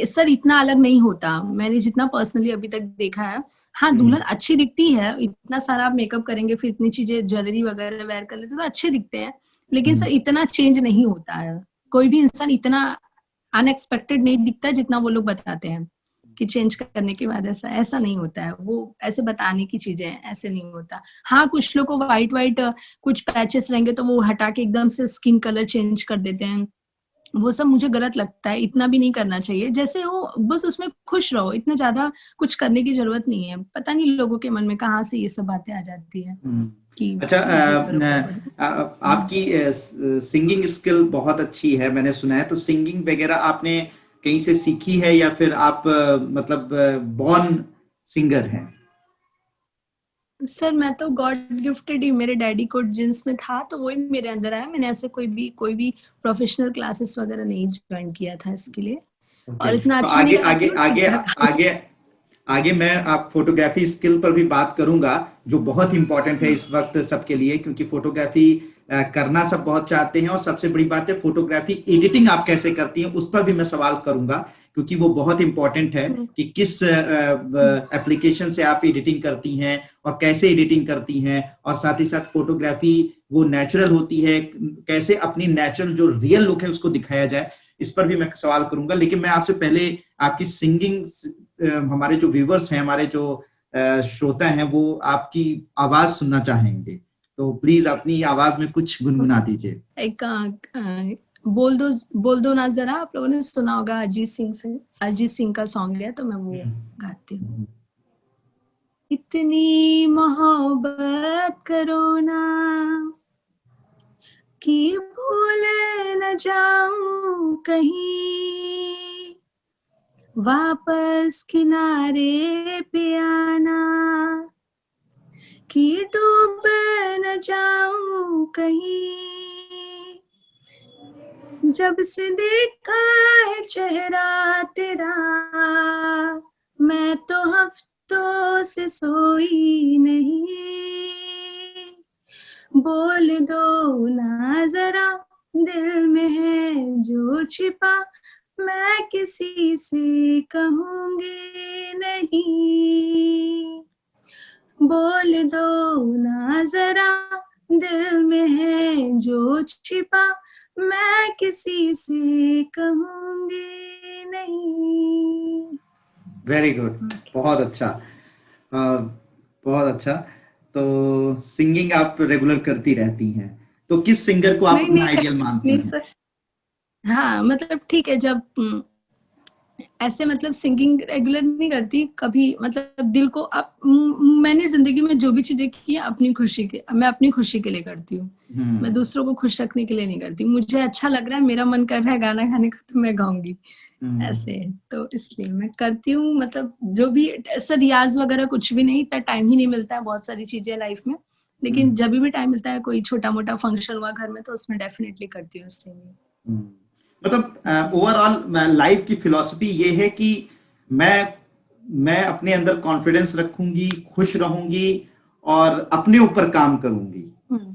सर इतना अलग नहीं होता, मैंने जितना पर्सनली अभी तक देखा है। हाँ दुल्हन अच्छी दिखती है, इतना सारा आप मेकअप करेंगे फिर इतनी चीजें ज्वेलरी वगैरह वेयर कर लेते तो अच्छे दिखते हैं, लेकिन सर इतना चेंज नहीं होता है, कोई भी इंसान इतना अनएक्सपेक्टेड नहीं दिखता जितना वो लोग बताते हैं कि चेंज करने के बाद ऐसा ऐसा नहीं होता है, वो ऐसे बताने की चीजें हैं, ऐसे नहीं होता। हाँ कुछ लोग को वाइट कुछ पैचेस रहेंगे तो वो हटा के एकदम से स्किन कलर चेंज कर देते हैं, वो सब मुझे गलत लगता है, इतना भी नहीं करना चाहिए, जैसे हो बस उसमें खुश रहो, इतना ज्यादा कुछ करने की जरूरत नहीं है। पता नहीं लोगों के मन में कहाँ से ये सब बातें आ जाती है कि अच्छा, ये करो आपकी सिंगिंग स्किल बहुत अच्छी है मैंने सुना है, तो सिंगिंग वगैरह आपने कहीं से सीखी है या फिर आप मतलब बॉर्न सिंगर हैं? सर मैं तो गॉड गिफ्टेड ही, मेरे डैडी को जिन्स में था तो वही मेरे अंदर आया, मैंने ऐसे कोई भी प्रोफेशनल क्लासेस वगैरह नहीं ज्वाइन किया था इसके लिए, ओके, और इतना तो अच्छा नहीं आगे गाती आगे हूँ, ठीक आगे ठाक। आगे आगे मैं आप फोटोग्राफी स्किल पर भी बात करूंगा, जो बहुत इंपॉर्टेंट है इस वक्त सबके लिए, क्योंकि फोटोग्राफी करना सब बहुत चाहते हैं, और सबसे बड़ी बात है फोटोग्राफी एडिटिंग आप कैसे करती हैं उस पर भी मैं सवाल करूंगा, क्योंकि वो बहुत इंपॉर्टेंट है कि किस एप्लीकेशन से आप एडिटिंग करती हैं और कैसे एडिटिंग करती हैं, और साथ ही साथ फोटोग्राफी वो नेचुरल होती है, कैसे अपनी नेचुरल जो रियल लुक है उसको दिखाया जाए, इस पर भी मैं सवाल करूंगा। लेकिन मैं आपसे पहले आपकी सिंगिंग, हमारे जो व्यूवर्स हैं, हमारे जो श्रोता हैं, वो आपकी आवाज सुनना चाहेंगे, तो प्लीज अपनी आवाज में कुछ गुनगुना दीजिए। एक बोल दो ना जरा, आप लोगों ने सुना होगा, अरिजीत सिंह का सॉन्ग है तो मैं वो गाती हूँ। इतनी मोहब्बत करो ना कि भूल न जाऊं कहीं, वापस किनारे पे आना कि डूब न जाऊं कहीं। जब से देखा है चेहरा तेरा, मैं तो हफ्तों से सोई नहीं। बोल दो ना जरा, दिल में है जो छिपा, मैं किसी से कहूंगी नहीं। बोल दो ना जरा, दिल में है जो छिपा, मैं किसी से कहूंगी नहीं। वेरी गुड, बहुत अच्छा। बहुत अच्छा। तो सिंगिंग आप रेगुलर करती रहती हैं, तो किस सिंगर को आप नहीं अपना नहीं आइडियल मानती नहीं हैं? सर। हाँ मतलब ठीक है, जब ऐसे मतलब सिंगिंग रेगुलर नहीं करती कभी, मतलब दिल को अब मैंने जिंदगी में जो भी चीजें की है अपनी खुशी के, मैं अपनी खुशी के लिए करती हूँ। मैं हम्म। दूसरों को खुश रखने के लिए नहीं करती। मुझे अच्छा लग रहा है, मेरा मन कर रहा है गाना गाने का, तो मैं गाऊंगी हम्म। ऐसे। तो इसलिए मैं करती हूँ, मतलब जो भी ऐसा रियाज वगैरह कुछ भी नहीं, इतना टाइम ही नहीं मिलता है, बहुत सारी चीजें लाइफ में। लेकिन हम्म। जब भी टाइम मिलता है, कोई छोटा मोटा फंक्शन हुआ घर में, तो उसमें डेफिनेटली करती हूँ सिंगिंग। हम्म। मतलब ओवरऑल लाइफ की फिलॉसफी ये है कि मैं मैं अपने अंदर कॉन्फिडेंस रखूंगी, खुश रहूंगी और अपने ऊपर काम करूंगी। हम्म।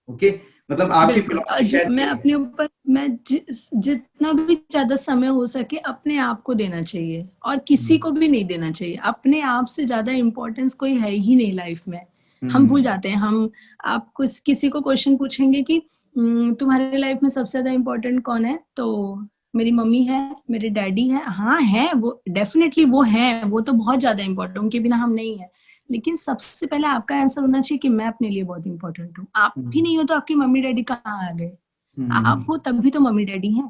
ओके, मतलब आपकी बिल्कुल। फिलॉसफी शायद मैं ये है। अपने ऊपर, मैं जितना भी ज्यादा समय हो सके अपने आप को देना चाहिए, और किसी हम्म। को भी नहीं देना चाहिए। अपने आप से ज्यादा इम्पोर्टेंस कोई है ही नहीं लाइफ में। हम भूल हम्म। जाते हैं। हम, आप किसी को क्वेश्चन पूछेंगे कि तुम्हारे लाइफ में सबसे ज्यादा इम्पोर्टेंट कौन है, तो मेरी मम्मी है, मेरे डैडी है। हाँ है, वो डेफिनेटली वो है, वो तो बहुत ज्यादा इम्पोर्टेंट, उनके बिना हम नहीं है। लेकिन सबसे पहले आपका आंसर होना चाहिए कि मैं अपने लिए बहुत इंपॉर्टेंट हूँ। आप ही हम्म। नहीं हो तो आपकी मम्मी डैडी कहाँ आ गए? आप हम्म। हो तभी तो मम्मी डैडी हैं।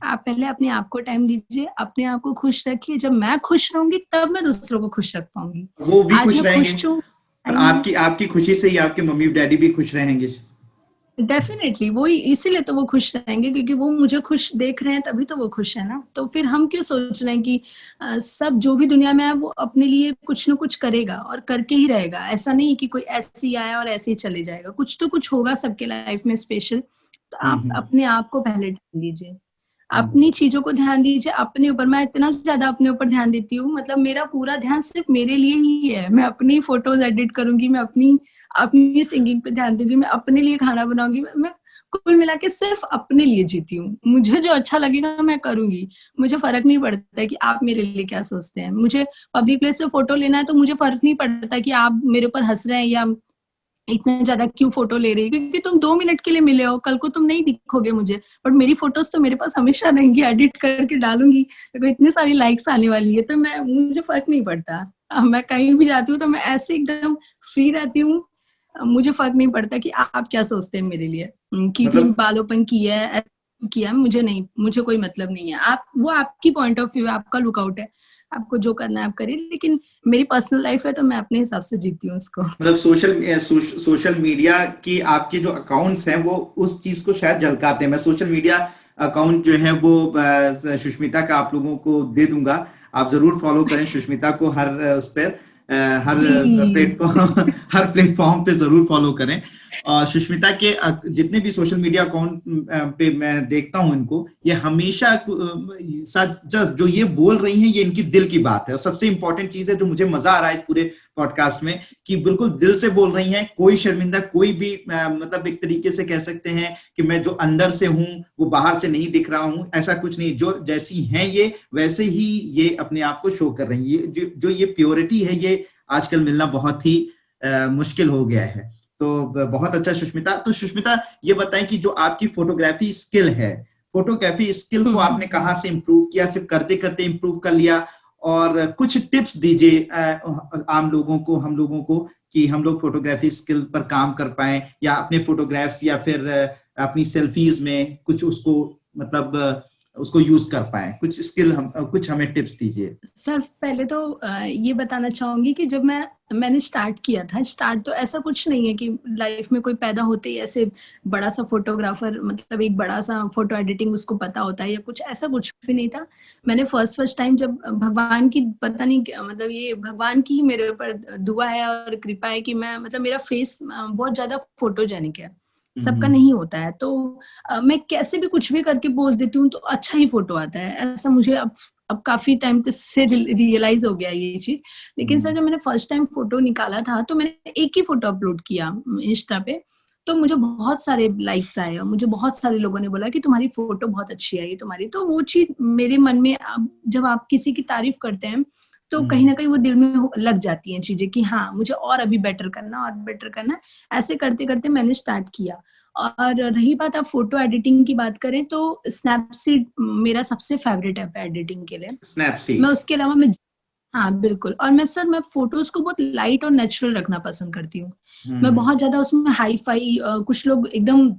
आप पहले अपने आप को टाइम दीजिए, अपने आप को खुश रखिए। जब मैं खुश रहूंगी तब मैं दूसरों को खुश रख पाऊंगी। वो भी आज खुश मैं रहेंगे, खुश हूँ, और टाइम नहीं। आपकी आपकी खुशी से ही आपके मम्मी डैडी भी खुश रहेंगे। डेफिनेटली वो इसीलिए तो वो खुश रहेंगे, क्योंकि वो मुझे खुश देख रहे हैं, तभी तो वो खुश है ना। तो फिर हम क्यों सोच रहे हैं कि सब जो भी दुनिया में है वो अपने लिए कुछ ना कुछ करेगा और करके ही रहेगा। ऐसा नहीं कि कोई ऐसे ही आया और ऐसे ही चले जाएगा, कुछ तो कुछ होगा सबके लाइफ में स्पेशल। तो आप हम्म। अपने आप को पहले ध्यान दीजिए, हम्म। अपनी चीजों को ध्यान दीजिए, अपने ऊपर। मैं इतना ज्यादा अपने ऊपर ध्यान देती हूँ, मतलब मेरा पूरा ध्यान सिर्फ मेरे लिए ही है। मैं अपनी फोटोज एडिट करूंगी, मैं अपनी अपनी सिंगिंग पे ध्यान दूंगी, मैं अपने लिए खाना बनाऊंगी। मैं कुल मिला के सिर्फ अपने लिए जीती हूँ। मुझे जो अच्छा लगेगा मैं करूंगी। मुझे फर्क नहीं पड़ता है कि आप मेरे लिए क्या सोचते हैं। मुझे पब्लिक प्लेस से फोटो लेना है तो मुझे फर्क नहीं पड़ता कि आप मेरे ऊपर हंस रहे हैं या इतना ज्यादा क्यों फोटो ले रही है, क्योंकि तुम 2 मिनट के लिए मिले हो, कल को तुम नहीं दिखोगे मुझे। बट मेरी फोटोज तो मेरे पास हमेशा रहेंगी, एडिट करके डालूंगी, तो इतनी सारी लाइक्स आने वाली है, तो मैं, मुझे फर्क नहीं पड़ता। मैं कहीं भी जाती हूँ तो मैं ऐसे एकदम फ्री रहती हूँ। मुझे फर्क नहीं पड़ता कि आप क्या सोचते हैं मेरे लिए, कि इतनी मतलब बालोपन की है, ऐसे किया है। मुझे नहीं, मुझे कोई मतलब नहीं है। आप, वो आपकी पॉइंट ऑफ व्यू है, आपका लुकआउट है, आपको जो करना है आप करिए। लेकिन मेरी पर्सनल लाइफ है तो मैं अपने हिसाब से जीती हूँ उसको। मतलब सोशल मीडिया की आपके जो अकाउंट्स हैं वो उस चीज को शायद झलकाते हैं। मैं सोशल मीडिया अकाउंट जो है वो सुष्मिता का आप लोगों को दे दूंगा, आप जरूर फॉलो करें सुष्मिता को। हर उस पर her please. Platform her platform पे जरूर फॉलो करें। और सुष्मिता के जितने भी सोशल मीडिया अकाउंट पे मैं देखता हूं इनको, ये हमेशा सच जस्ट जो ये बोल रही हैं ये इनकी दिल की बात है। और सबसे इंपॉर्टेंट चीज है जो मुझे मजा आ रहा है इस पूरे पॉडकास्ट में, कि बिल्कुल दिल से बोल रही हैं, कोई शर्मिंदा, कोई भी मतलब एक तरीके से कह सकते हैं कि मैं जो अंदर से हूं वो बाहर से नहीं दिख रहा हूं, ऐसा कुछ नहीं। जो जैसी हैं ये वैसे ही ये अपने आप को शो कर रही है। जो ये प्योरिटी है ये आजकल मिलना बहुत ही मुश्किल हो गया है। तो बहुत अच्छा सुष्मिता। तो सुष्मिता ये बताएं कि जो आपकी फोटोग्राफी स्किल है, फोटोग्राफी स्किल को आपने कहाँ से इम्प्रूव किया? सिर्फ करते करते इम्प्रूव कर लिया? और कुछ टिप्स दीजिए आम लोगों को, हम लोगों को, कि हम लोग फोटोग्राफी स्किल पर काम कर पाए, या अपने फोटोग्राफ्स या फिर अपनी सेल्फीज में कुछ उसको मतलब उसको यूज कर पाए? कुछ स्किल कुछ हमें टिप्स दीजिए। सर पहले तो ये बताना चाहूंगी कि जब मैंने स्टार्ट किया था, स्टार्ट तो ऐसा कुछ नहीं है कि लाइफ में कोई पैदा होते ही ऐसे बड़ा सा फोटोग्राफर, मतलब एक बड़ा सा फोटो एडिटिंग उसको पता होता है या कुछ, ऐसा कुछ भी नहीं था। मैंने फर्स्ट टाइम जब भगवान की पता नहीं मतलब ये भगवान की मेरे ऊपर दुआ है और कृपा है कि मैं मतलब मेरा फेस बहुत ज्यादा फोटोजेनिक है, सबका नहीं होता है। तो मैं कैसे भी कुछ भी करके पोज देती हूँ तो अच्छा ही फोटो आता है, ऐसा मुझे अब काफी टाइम से रियलाइज हो गया ये चीज। लेकिन सर जब मैंने फर्स्ट टाइम फोटो निकाला था तो मैंने एक ही फोटो अपलोड किया इंस्टा पे, तो मुझे बहुत सारे लाइक्स आए और मुझे बहुत सारे लोगों ने बोला कि तुम्हारी फोटो बहुत अच्छी आई तुम्हारी। तो वो चीज मेरे मन में, जब आप किसी की तारीफ करते हैं तो कहीं ना कहीं वो दिल में लग जाती हैं चीजें कि हाँ मुझे और अभी बेटर करना और बेटर करना। ऐसे करते करते मैंने स्टार्ट किया। और रही बात आप फोटो एडिटिंग की बात करें तो स्नैपसीड मेरा सबसे फेवरेट ऐप है एडिटिंग के लिए। स्नैपसीड। मैं उसके अलावा मैं, हाँ बिल्कुल, और मैं फोटोज को बहुत लाइट और नेचुरल रखना पसंद करती हूँ। मैं बहुत ज्यादा उसमें हाई फाई, कुछ लोग एकदम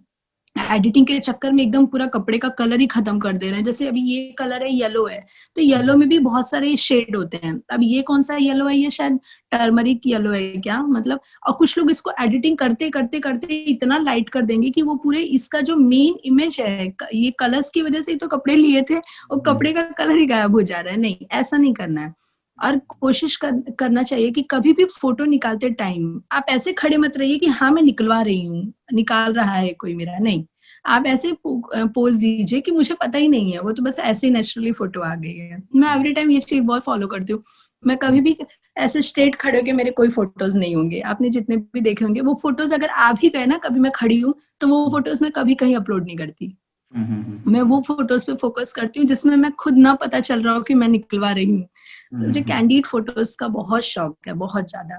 एडिटिंग के चक्कर में एकदम पूरा कपड़े का कलर ही खत्म कर दे रहे हैं। जैसे अभी ये कलर है येलो है, तो येलो में भी बहुत सारे शेड होते हैं। अब ये कौन सा येलो है, ये शायद टर्मरिक येलो है क्या मतलब। और कुछ लोग इसको एडिटिंग करते करते करते इतना लाइट कर देंगे कि वो पूरे इसका जो मेन इमेज है, ये कलर्स की वजह से ही तो कपड़े लिए थे और कपड़े का कलर ही गायब हो जा रहा है। नहीं, ऐसा नहीं करना है। और कोशिश करना चाहिए कि कभी भी फोटो निकालते टाइम आप ऐसे खड़े मत रहिए कि हाँ मैं निकलवा रही हूँ, निकाल रहा है कोई मेरा, नहीं। आप ऐसे पोज दीजिए कि मुझे पता ही नहीं है, वो तो बस ऐसे ही नेचुरली फोटो आ गई है। मैं एवरी टाइम ये चीज बहुत फॉलो करती हूँ। मैं कभी भी ऐसे स्ट्रेट खड़े होके मेरे कोई फोटोज नहीं होंगे, आपने जितने भी देखे होंगे वो फोटोज अगर आ भी गए ना कभी मैं खड़ी हूँ तो वो फोटोज मैं कभी कहीं अपलोड नहीं करती। मैं वो फोटोज पे फोकस करती हूँ जिसमें मैं खुद ना पता चल रहा हूँ कि मैं निकलवा रही हूँ। तो मुझे कैंडिड फोटोज का बहुत शौक है, बहुत ज्यादा।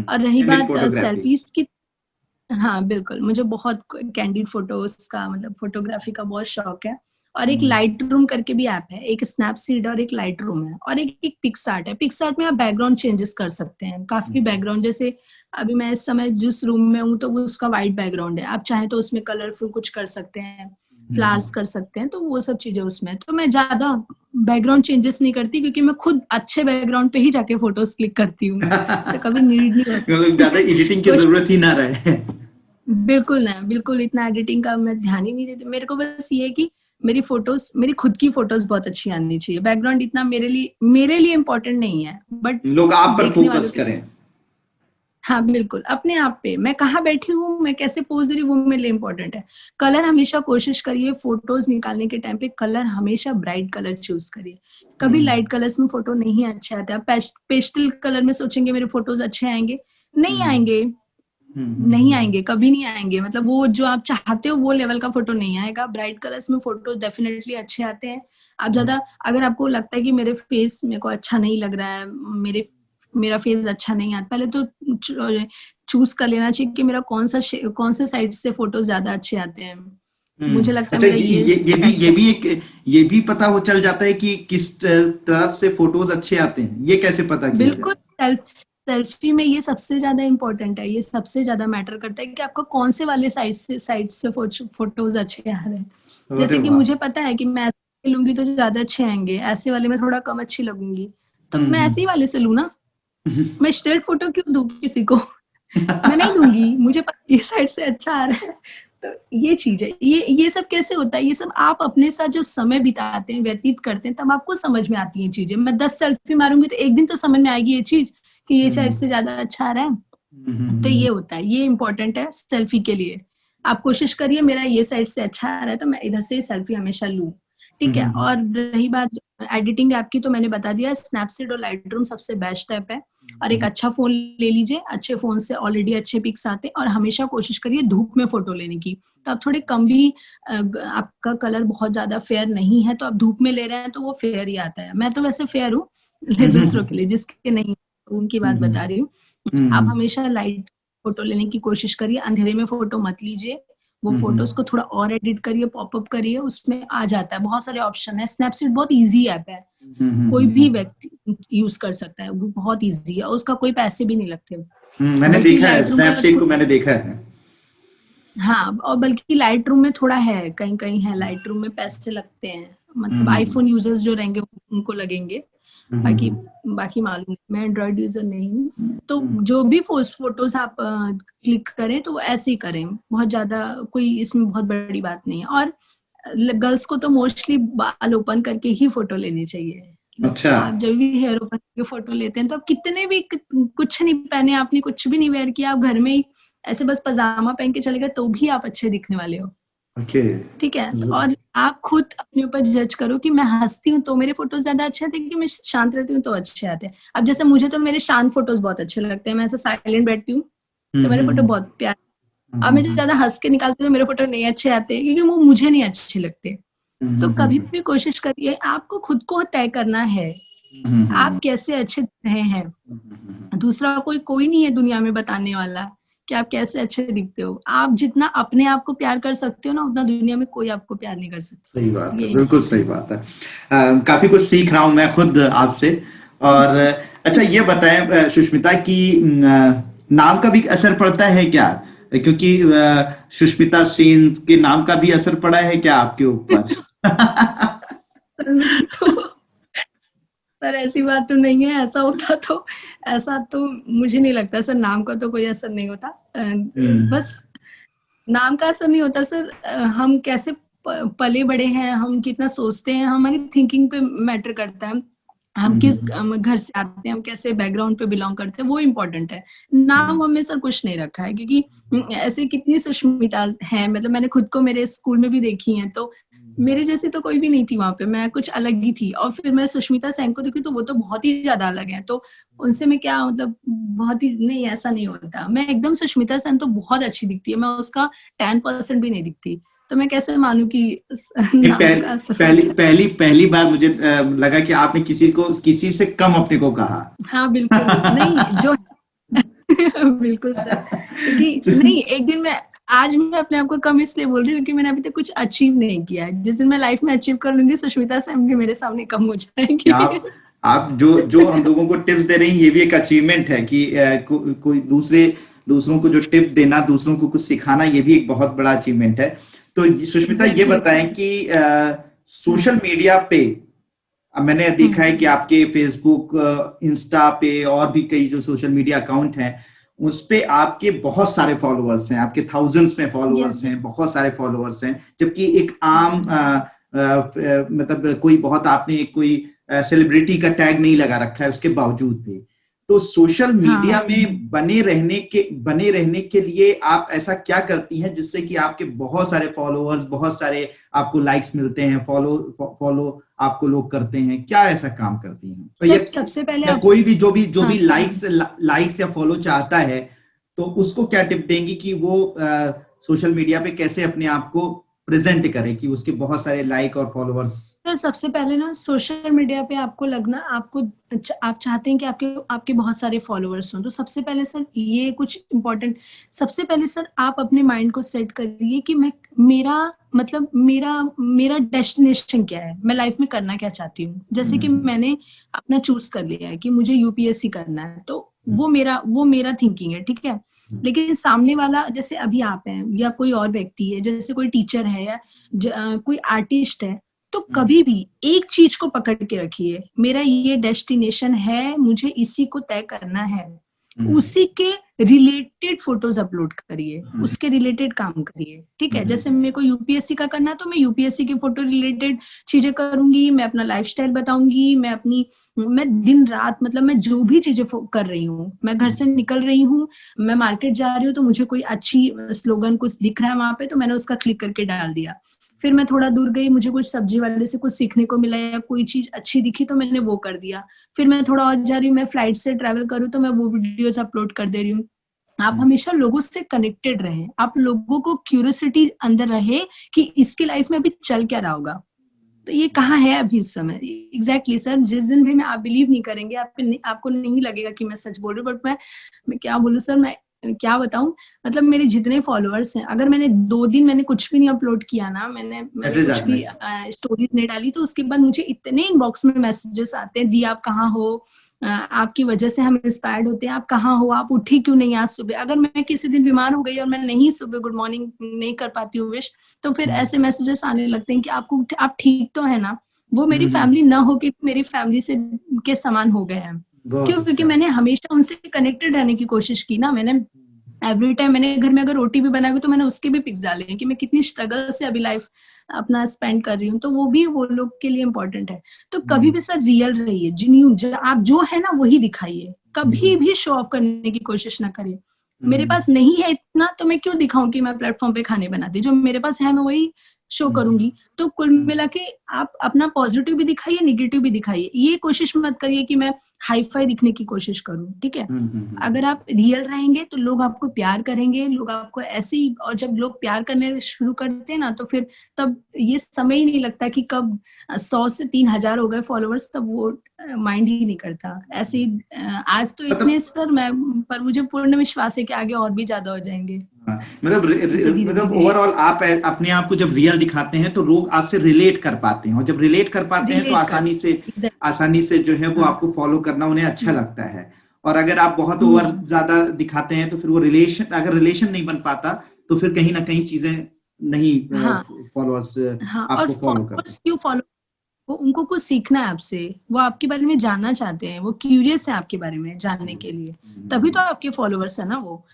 और रही बात सेल्फीज की, हाँ बिल्कुल, मुझे बहुत कैंडिड फोटोज का मतलब फोटोग्राफी का बहुत शौक है। और एक लाइट रूम करके भी ऐप है, एक स्नैपसीड और एक लाइट रूम है, और एक पिक्सआर्ट है। पिक्सआर्ट में आप बैकग्राउंड चेंजेस कर सकते हैं, काफी बैकग्राउंड, जैसे अभी मैं इस समय जिस रूम में हूँ तो वो उसका व्हाइट बैकग्राउंड है, आप चाहें तो उसमें कलरफुल कुछ कर सकते हैं, फ्लावर्स कर सकते हैं, तो वो सब चीजें उसमें। तो मैं ज्यादा बैकग्राउंड चेंजेस नहीं करती क्योंकि मैं खुद अच्छे बैकग्राउंड पे ही जाके फोटोज क्लिक करती हूँ, तो कभी नीड नहीं होती ज्यादा एडिटिंग की जरूरत ही ना रहे। बिल्कुल ना, बिल्कुल इतना एडिटिंग का मैं ध्यान ही नहीं देती। मेरे को बस ये है कि मेरी फोटोज, मेरी खुद की फोटोज बहुत अच्छी आनी चाहिए। बैकग्राउंड इतना मेरे लिए इम्पोर्टेंट नहीं है, बट लोग आप पर देखने वालों फोकस के, करें। हाँ बिल्कुल, अपने आप पे मैं कहाँ बैठी हूँ, मैं कैसे पोज दे रही हूँ, वो मेरे लिए इम्पोर्टेंट है। कलर हमेशा कोशिश करिए फोटोज निकालने के टाइम पे, कलर हमेशा ब्राइट कलर चूज करिए। कभी लाइट कलर्स में फोटो नहीं अच्छे आते। आप पेस्टल कलर में सोचेंगे मेरे फोटोज अच्छे आएंगे, नहीं आएंगे, नहीं आएंगे, कभी नहीं आएंगे। मतलब वो जो आप चाहते हो वो लेवल का फोटो नहीं आएगा। ब्राइट कलर्स में फोटो डेफिनेटली अच्छे आते हैं। आप ज्यादा, अगर आपको लगता है कि मेरे को अच्छा नहीं लग रहा है, मेरा फेस अच्छा नहीं आता, पहले तो चूज कर लेना चाहिए कि मेरा कौन से साइड से फोटो ज्यादा अच्छे आते हैं। मुझे लगता है अच्छा, मेरा ये भी पता हो चल जाता है कि किस तरफ से फोटोज अच्छे आते हैं, ये कैसे पता किया बिल्कुल। जाए? सेल्फी में ये सबसे ज्यादा इम्पोर्टेंट है, ये सबसे ज्यादा मैटर करता है कि आपको कौन से वाले साइड से फोटोज अच्छे आ रहे हैं। अरे जैसे कि वाह। मुझे पता है कि मैं ऐसे लूंगी तो ज्यादा अच्छे आएंगे, ऐसे वाले में थोड़ा कम अच्छी लगूंगी, तो मैं ऐसे ही वाले से लू ना। मैं स्ट्रेट फोटो क्यों दूं किसी को? मैं नहीं दूंगी, मुझे पता ये साइड से अच्छा आ रहा है। तो ये चीज है, ये सब कैसे होता है, ये सब आप अपने साथ जो समय बिताते हैं, व्यतीत करते हैं, तब आपको समझ में आती है चीजें। मैं 10 सेल्फी मारूंगी तो एक दिन तो समझ में आएगी ये चीज कि ये साइड से ज्यादा अच्छा आ रहा है। तो ये होता है, ये इंपॉर्टेंट है सेल्फी के लिए। आप कोशिश करिए मेरा ये साइड से अच्छा आ रहा है तो मैं इधर से सेल्फी हमेशा लूं, ठीक है। और रही बात एडिटिंग ऐप की, तो मैंने बता दिया, स्नैपसीड और लाइटरूम सबसे बेस्ट ऐप है। और एक अच्छा फोन ले लीजिए, अच्छे फोन से ऑलरेडी अच्छे पिक्स आते हैं। और हमेशा कोशिश करिए धूप में फोटो लेने की, तो आप थोड़े कम भी, आपका कलर बहुत ज्यादा फेयर नहीं है तो आप धूप में ले रहे हैं तो वो फेयर ही आता है। मैं तो वैसे फेयर हूँ दूसरों के लिए, जिसके नहीं उनकी बात बता रही हूँ। आप हमेशा लाइट फोटो लेने की कोशिश करिए, अंधेरे में फोटो मत लीजिए। वो फोटोज को थोड़ा और एडिट करिए, पॉपअप करिए, उसमें आ जाता है, बहुत सारे ऑप्शन है। स्नैपसीड बहुत इजी ऐप है, कोई भी व्यक्ति यूज कर सकता है, वो बहुत इजी है, उसका कोई पैसे भी नहीं लगते। मैंने बल्कि देखा है, लाइट रूम का स्नैपसीड को मैंने देखा है। हाँ, और बल्कि लाइट रूम में थोड़ा है, कहीं कहीं है लाइट रूम में पैसे लगते हैं, मतलब आईफोन यूजर्स जो रहेंगे उनको लगेंगे, बाकी बाकी मालूम नहीं, मैं एंड्रॉइड यूजर नहीं हूँ। तो जो भी फोटोज आप क्लिक करें तो वो ऐसे ही करें, बहुत ज्यादा कोई इसमें बहुत बड़ी बात नहीं है। और गर्ल्स को तो मोस्टली बाल ओपन करके ही फोटो लेनी चाहिए। अच्छा। आप जब भी हेयर ओपन करके फोटो लेते हैं तो आप कितने भी कुछ नहीं पहने, आपने कुछ भी नहीं वेयर किया, आप घर में ही ऐसे बस पजामा पहन के चले गए तो भी आप अच्छे दिखने वाले हो। ओके। ठीक है, और आप खुद अपने ऊपर जज करो कि मैं हंसती हूँ तो मेरे फोटोज ज्यादा अच्छे आते हैं कि मैं शांत रहती हूँ तो अच्छे आते हैं। अब जैसे मुझे तो मेरे शांत फोटोज बहुत अच्छे लगते हैं, मैं ऐसा साइलेंट बैठती हूँ तो मेरे फोटो बहुत प्यारे। अब मैं ज्यादा हंस के निकालती हूँ तो मेरे फोटो नहीं अच्छे आते क्योंकि वो मुझे नहीं अच्छे लगते। तो कभी भी कोशिश करिए, आपको खुद को तय करना है आप कैसे अच्छे दिख रहे हैं। दूसरा कोई नहीं है दुनिया में बताने वाला कि आप कैसे अच्छे दिखते हो। आप जितना अपने आप को प्यार कर सकते हो ना, उतना दुनिया में कोई आपको प्यार नहीं कर सकता। सही बात है, बिल्कुल सही बात है। काफी कुछ सीख रहा हूं मैं खुद आपसे। और अच्छा ये बताएं सुष्मिता कि नाम का भी असर पड़ता है क्या? क्योंकि सुष्मिता सेन के नाम का भी असर पड़ा है क्या आपके ऊपर? तो सर ऐसी बात तो नहीं है, ऐसा तो मुझे नहीं लगता सर, नाम का तो कोई असर नहीं होता। बस नाम का असर नहीं होता सर, हम कैसे पले बड़े हैं, हम कितना सोचते हैं, हमारी थिंकिंग पे मैटर करता है। हम किस घर से आते हैं, हम कैसे बैकग्राउंड पे बिलोंग करते हैं, वो इम्पोर्टेंट है। नाम हमें सर कुछ नहीं रखा है, क्योंकि ऐसे कितनी सुष्मिता है, मतलब मैंने खुद को मेरे स्कूल में भी देखी है, तो मेरे जैसी तो कोई भी नहीं थी वहां पे, मैं कुछ अलग ही थी। और फिर मैं सुष्मिता सेन को देखी तो वो तो बहुत ही ज्यादा अलग है, तो उनसे मैं क्या मतलब बहुत ही नहीं, ऐसा नहीं होता। मैं एकदम सुष्मिता सेन तो बहुत अच्छी दिखती है, मैं उसका 10% भी नहीं दिखती, तो मैं कैसे मानूं कि नाम का असर पहली होता है। पहली पहली बार मुझे लगा कि आपने किसी से कम अपने को कहा। हाँ बिल्कुल नहीं, जो बिल्कुल सर, क्योंकि नहीं एक दिन मैं आज मैं अपने आप को कम इसलिए बोल रही हूँ क्योंकि मैंने अभी तक कुछ अचीव नहीं किया है। जिस दिन मैं लाइफ में अचीव कर लूंगी, सुष्मिता सेन भी मेरे सामने कम हो जाएगी। आप जो जो हम लोगों को टिप्स दे रही हैं, ये भी एक अचीवमेंट है कि कोई दूसरों को जो टिप देना, दूसरों को कुछ सिखाना, ये भी एक बहुत बड़ा अचीवमेंट है। तो सुष्मिता ये बताएं कि सोशल मीडिया पे अब मैंने देखा है कि आपके फेसबुक, इंस्टा पे और भी कई जो सोशल मीडिया अकाउंट हैं, उस पे आपके बहुत सारे फॉलोअर्स हैं, आपके थाउजेंड्स में फॉलोअर्स हैं, बहुत सारे फॉलोअर्स हैं। जबकि एक आम मतलब कोई बहुत आपने कोई सेलिब्रिटी का टैग नहीं लगा रखा है उसके बावजूद भी। तो सोशल मीडिया में बने रहने के लिए आप ऐसा क्या करती हैं जिससे कि आपके बहुत सारे फॉलोअर्स, बहुत सारे आपको लाइक्स मिलते हैं, फॉलो आपको लोग करते हैं? क्या ऐसा काम करती हैं? और सबसे पहले या कोई भी जो भी लाइक्स या फॉलो चाहता है, तो उसको क्या टिप देंगी कि वो सोशल मीडिया पे कैसे अपने आप को प्रेजेंट करे कि उसके बहुत सारे लाइक और फॉलोअर्स? सर सबसे पहले ना, सोशल मीडिया पे आपको लगना, आप चाहते हैं कि आपके बहुत सारे फॉलोअर्स हों, तो सबसे पहले सर ये कुछ इम्पोर्टेंट, सबसे पहले सर आप अपने माइंड को सेट करिए कि मेरा डेस्टिनेशन क्या है, मैं लाइफ में करना क्या चाहती हूँ। जैसे कि मैंने अपना चूज कर लिया है कि मुझे यूपीएससी करना है, तो वो मेरा थिंकिंग है, ठीक है। लेकिन सामने वाला, जैसे अभी आप हैं या कोई और व्यक्ति है, जैसे कोई टीचर है या कोई आर्टिस्ट है, तो कभी भी एक चीज को पकड़ के रखिए, मेरा ये डेस्टिनेशन है, मुझे इसी को तय करना है, उसी के रिलेटेड फोटोज अपलोड करिए, उसके रिलेटेड काम करिए, ठीक है। जैसे मेरे को यूपीएससी का करना है तो मैं यूपीएससी की फोटो रिलेटेड चीजें करूंगी, मैं अपना लाइफस्टाइल बताऊंगी, मैं दिन रात, मतलब मैं जो भी चीजें कर रही हूँ, मैं घर से निकल रही हूँ, मैं मार्केट जा रही हूँ, तो मुझे कोई अच्छी स्लोगन कुछ दिख रहा है वहां पे, तो मैंने उसका क्लिक करके डाल दिया। फिर मैं थोड़ा दूर गई, मुझे कुछ सब्जी वाले से कुछ सीखने को मिला या कोई चीज अच्छी दिखी तो मैंने वो कर दिया। फिर मैं थोड़ा और जा रही हूँ, मैं फ्लाइट से ट्रैवल करूँ तो मैं वो वीडियोस अपलोड कर दे रही हूँ। आप हमेशा लोगों से कनेक्टेड रहें, आप लोगों को क्यूरियोसिटी अंदर रहे कि इसकी लाइफ में अभी चल क्या रहा होगा, तो ये कहाँ है अभी इस समय। एग्जैक्टली सर, जिस दिन भी मैं, आप बिलीव नहीं करेंगे, आपको नहीं लगेगा कि मैं सच बोल रही हूँ, बट मैं क्या बोलूँ सर, मैं क्या बताऊं, मतलब मेरे जितने फॉलोअर्स हैं, अगर मैंने 2 दिन मैंने कुछ भी नहीं अपलोड किया ना, मैंने कुछ भी स्टोरीज नहीं डाली, तो उसके बाद मुझे इतने इनबॉक्स में मैसेजेस आते हैं, दी आप कहाँ हो, आपकी वजह से हम इंस्पायर्ड होते हैं, आप कहाँ हो, आप उठी क्यों नहीं आज सुबह। अगर मैं किसी दिन बीमार हो गई और मैं नहीं सुबह गुड मॉर्निंग नहीं कर पाती हूँ विश, तो फिर ऐसे मैसेजेस आने लगते हैं कि आप ठीक तो है ना। वो मेरी फैमिली ना हो कि मेरी फैमिली से के समान हो गए हैं। क्यों? क्योंकि मैंने हमेशा उनसे कनेक्टेड रहने की कोशिश की ना। मैंने एवरी टाइम मैंने घर में अगर रोटी भी बनाई तो मैंने उसके भी पिक्स डाले कि मैं कितनी स्ट्रगल से अभी लाइफ अपना स्पेंड कर रही हूँ, तो वो भी वो लोग के लिए इम्पोर्टेंट है। तो कभी भी सर रियल रहिए, जेन्युइन, आप जो है ना वही दिखाइए, कभी भी शो ऑफ करने की कोशिश ना करिए। मेरे पास नहीं है इतना तो मैं क्यों दिखाऊं कि मैं प्लेटफॉर्म पे खाने बनाती, जो मेरे पास है मैं वही शो करूंगी। तो कुल मिला के आप अपना पॉजिटिव भी दिखाइए, नेगेटिव भी दिखाइए। ये कोशिश मत करिए कि मैं हाई फाई दिखने की कोशिश करूं, ठीक है? अगर आप रियल रहेंगे तो लोग आपको प्यार करेंगे, लोग आपको ऐसे ही। और जब लोग प्यार करने शुरू करते हैं ना, तो फिर तब ये समय ही नहीं लगता कि कब 100 से 3000 हो गए फॉलोअर्स, तब वो माइंड ही नहीं करता। ऐसे ही आज तो इतने सर, मैं पर मुझे पूर्ण विश्वास है कि आगे और भी ज्यादा हो जाएंगे। मतलब ओवरऑल आप अपने आप को जब रियल दिखाते हैं तो लोग आपसे रिलेट कर पाते हैं, और जब रिलेट कर पाते हैं तो आसानी से जो है वो आपको फॉलो करना उन्हें अच्छा लगता है। और अगर आप बहुत ओवर ज्यादा दिखाते हैं तो फिर वो रिलेशन नहीं बन पाता, तो फिर कहीं ना कहीं चीजें नहीं फॉलोअर्स आपको फॉलो करते। क्यों फॉलो? वो उनको कुछ सीखना है आपसे, वो आपके बारे में जानना चाहते हैं, वो क्यूरियस है आपके बारे में जानने के लिए, तभी तो आपके फॉलोअर्स है ना वो।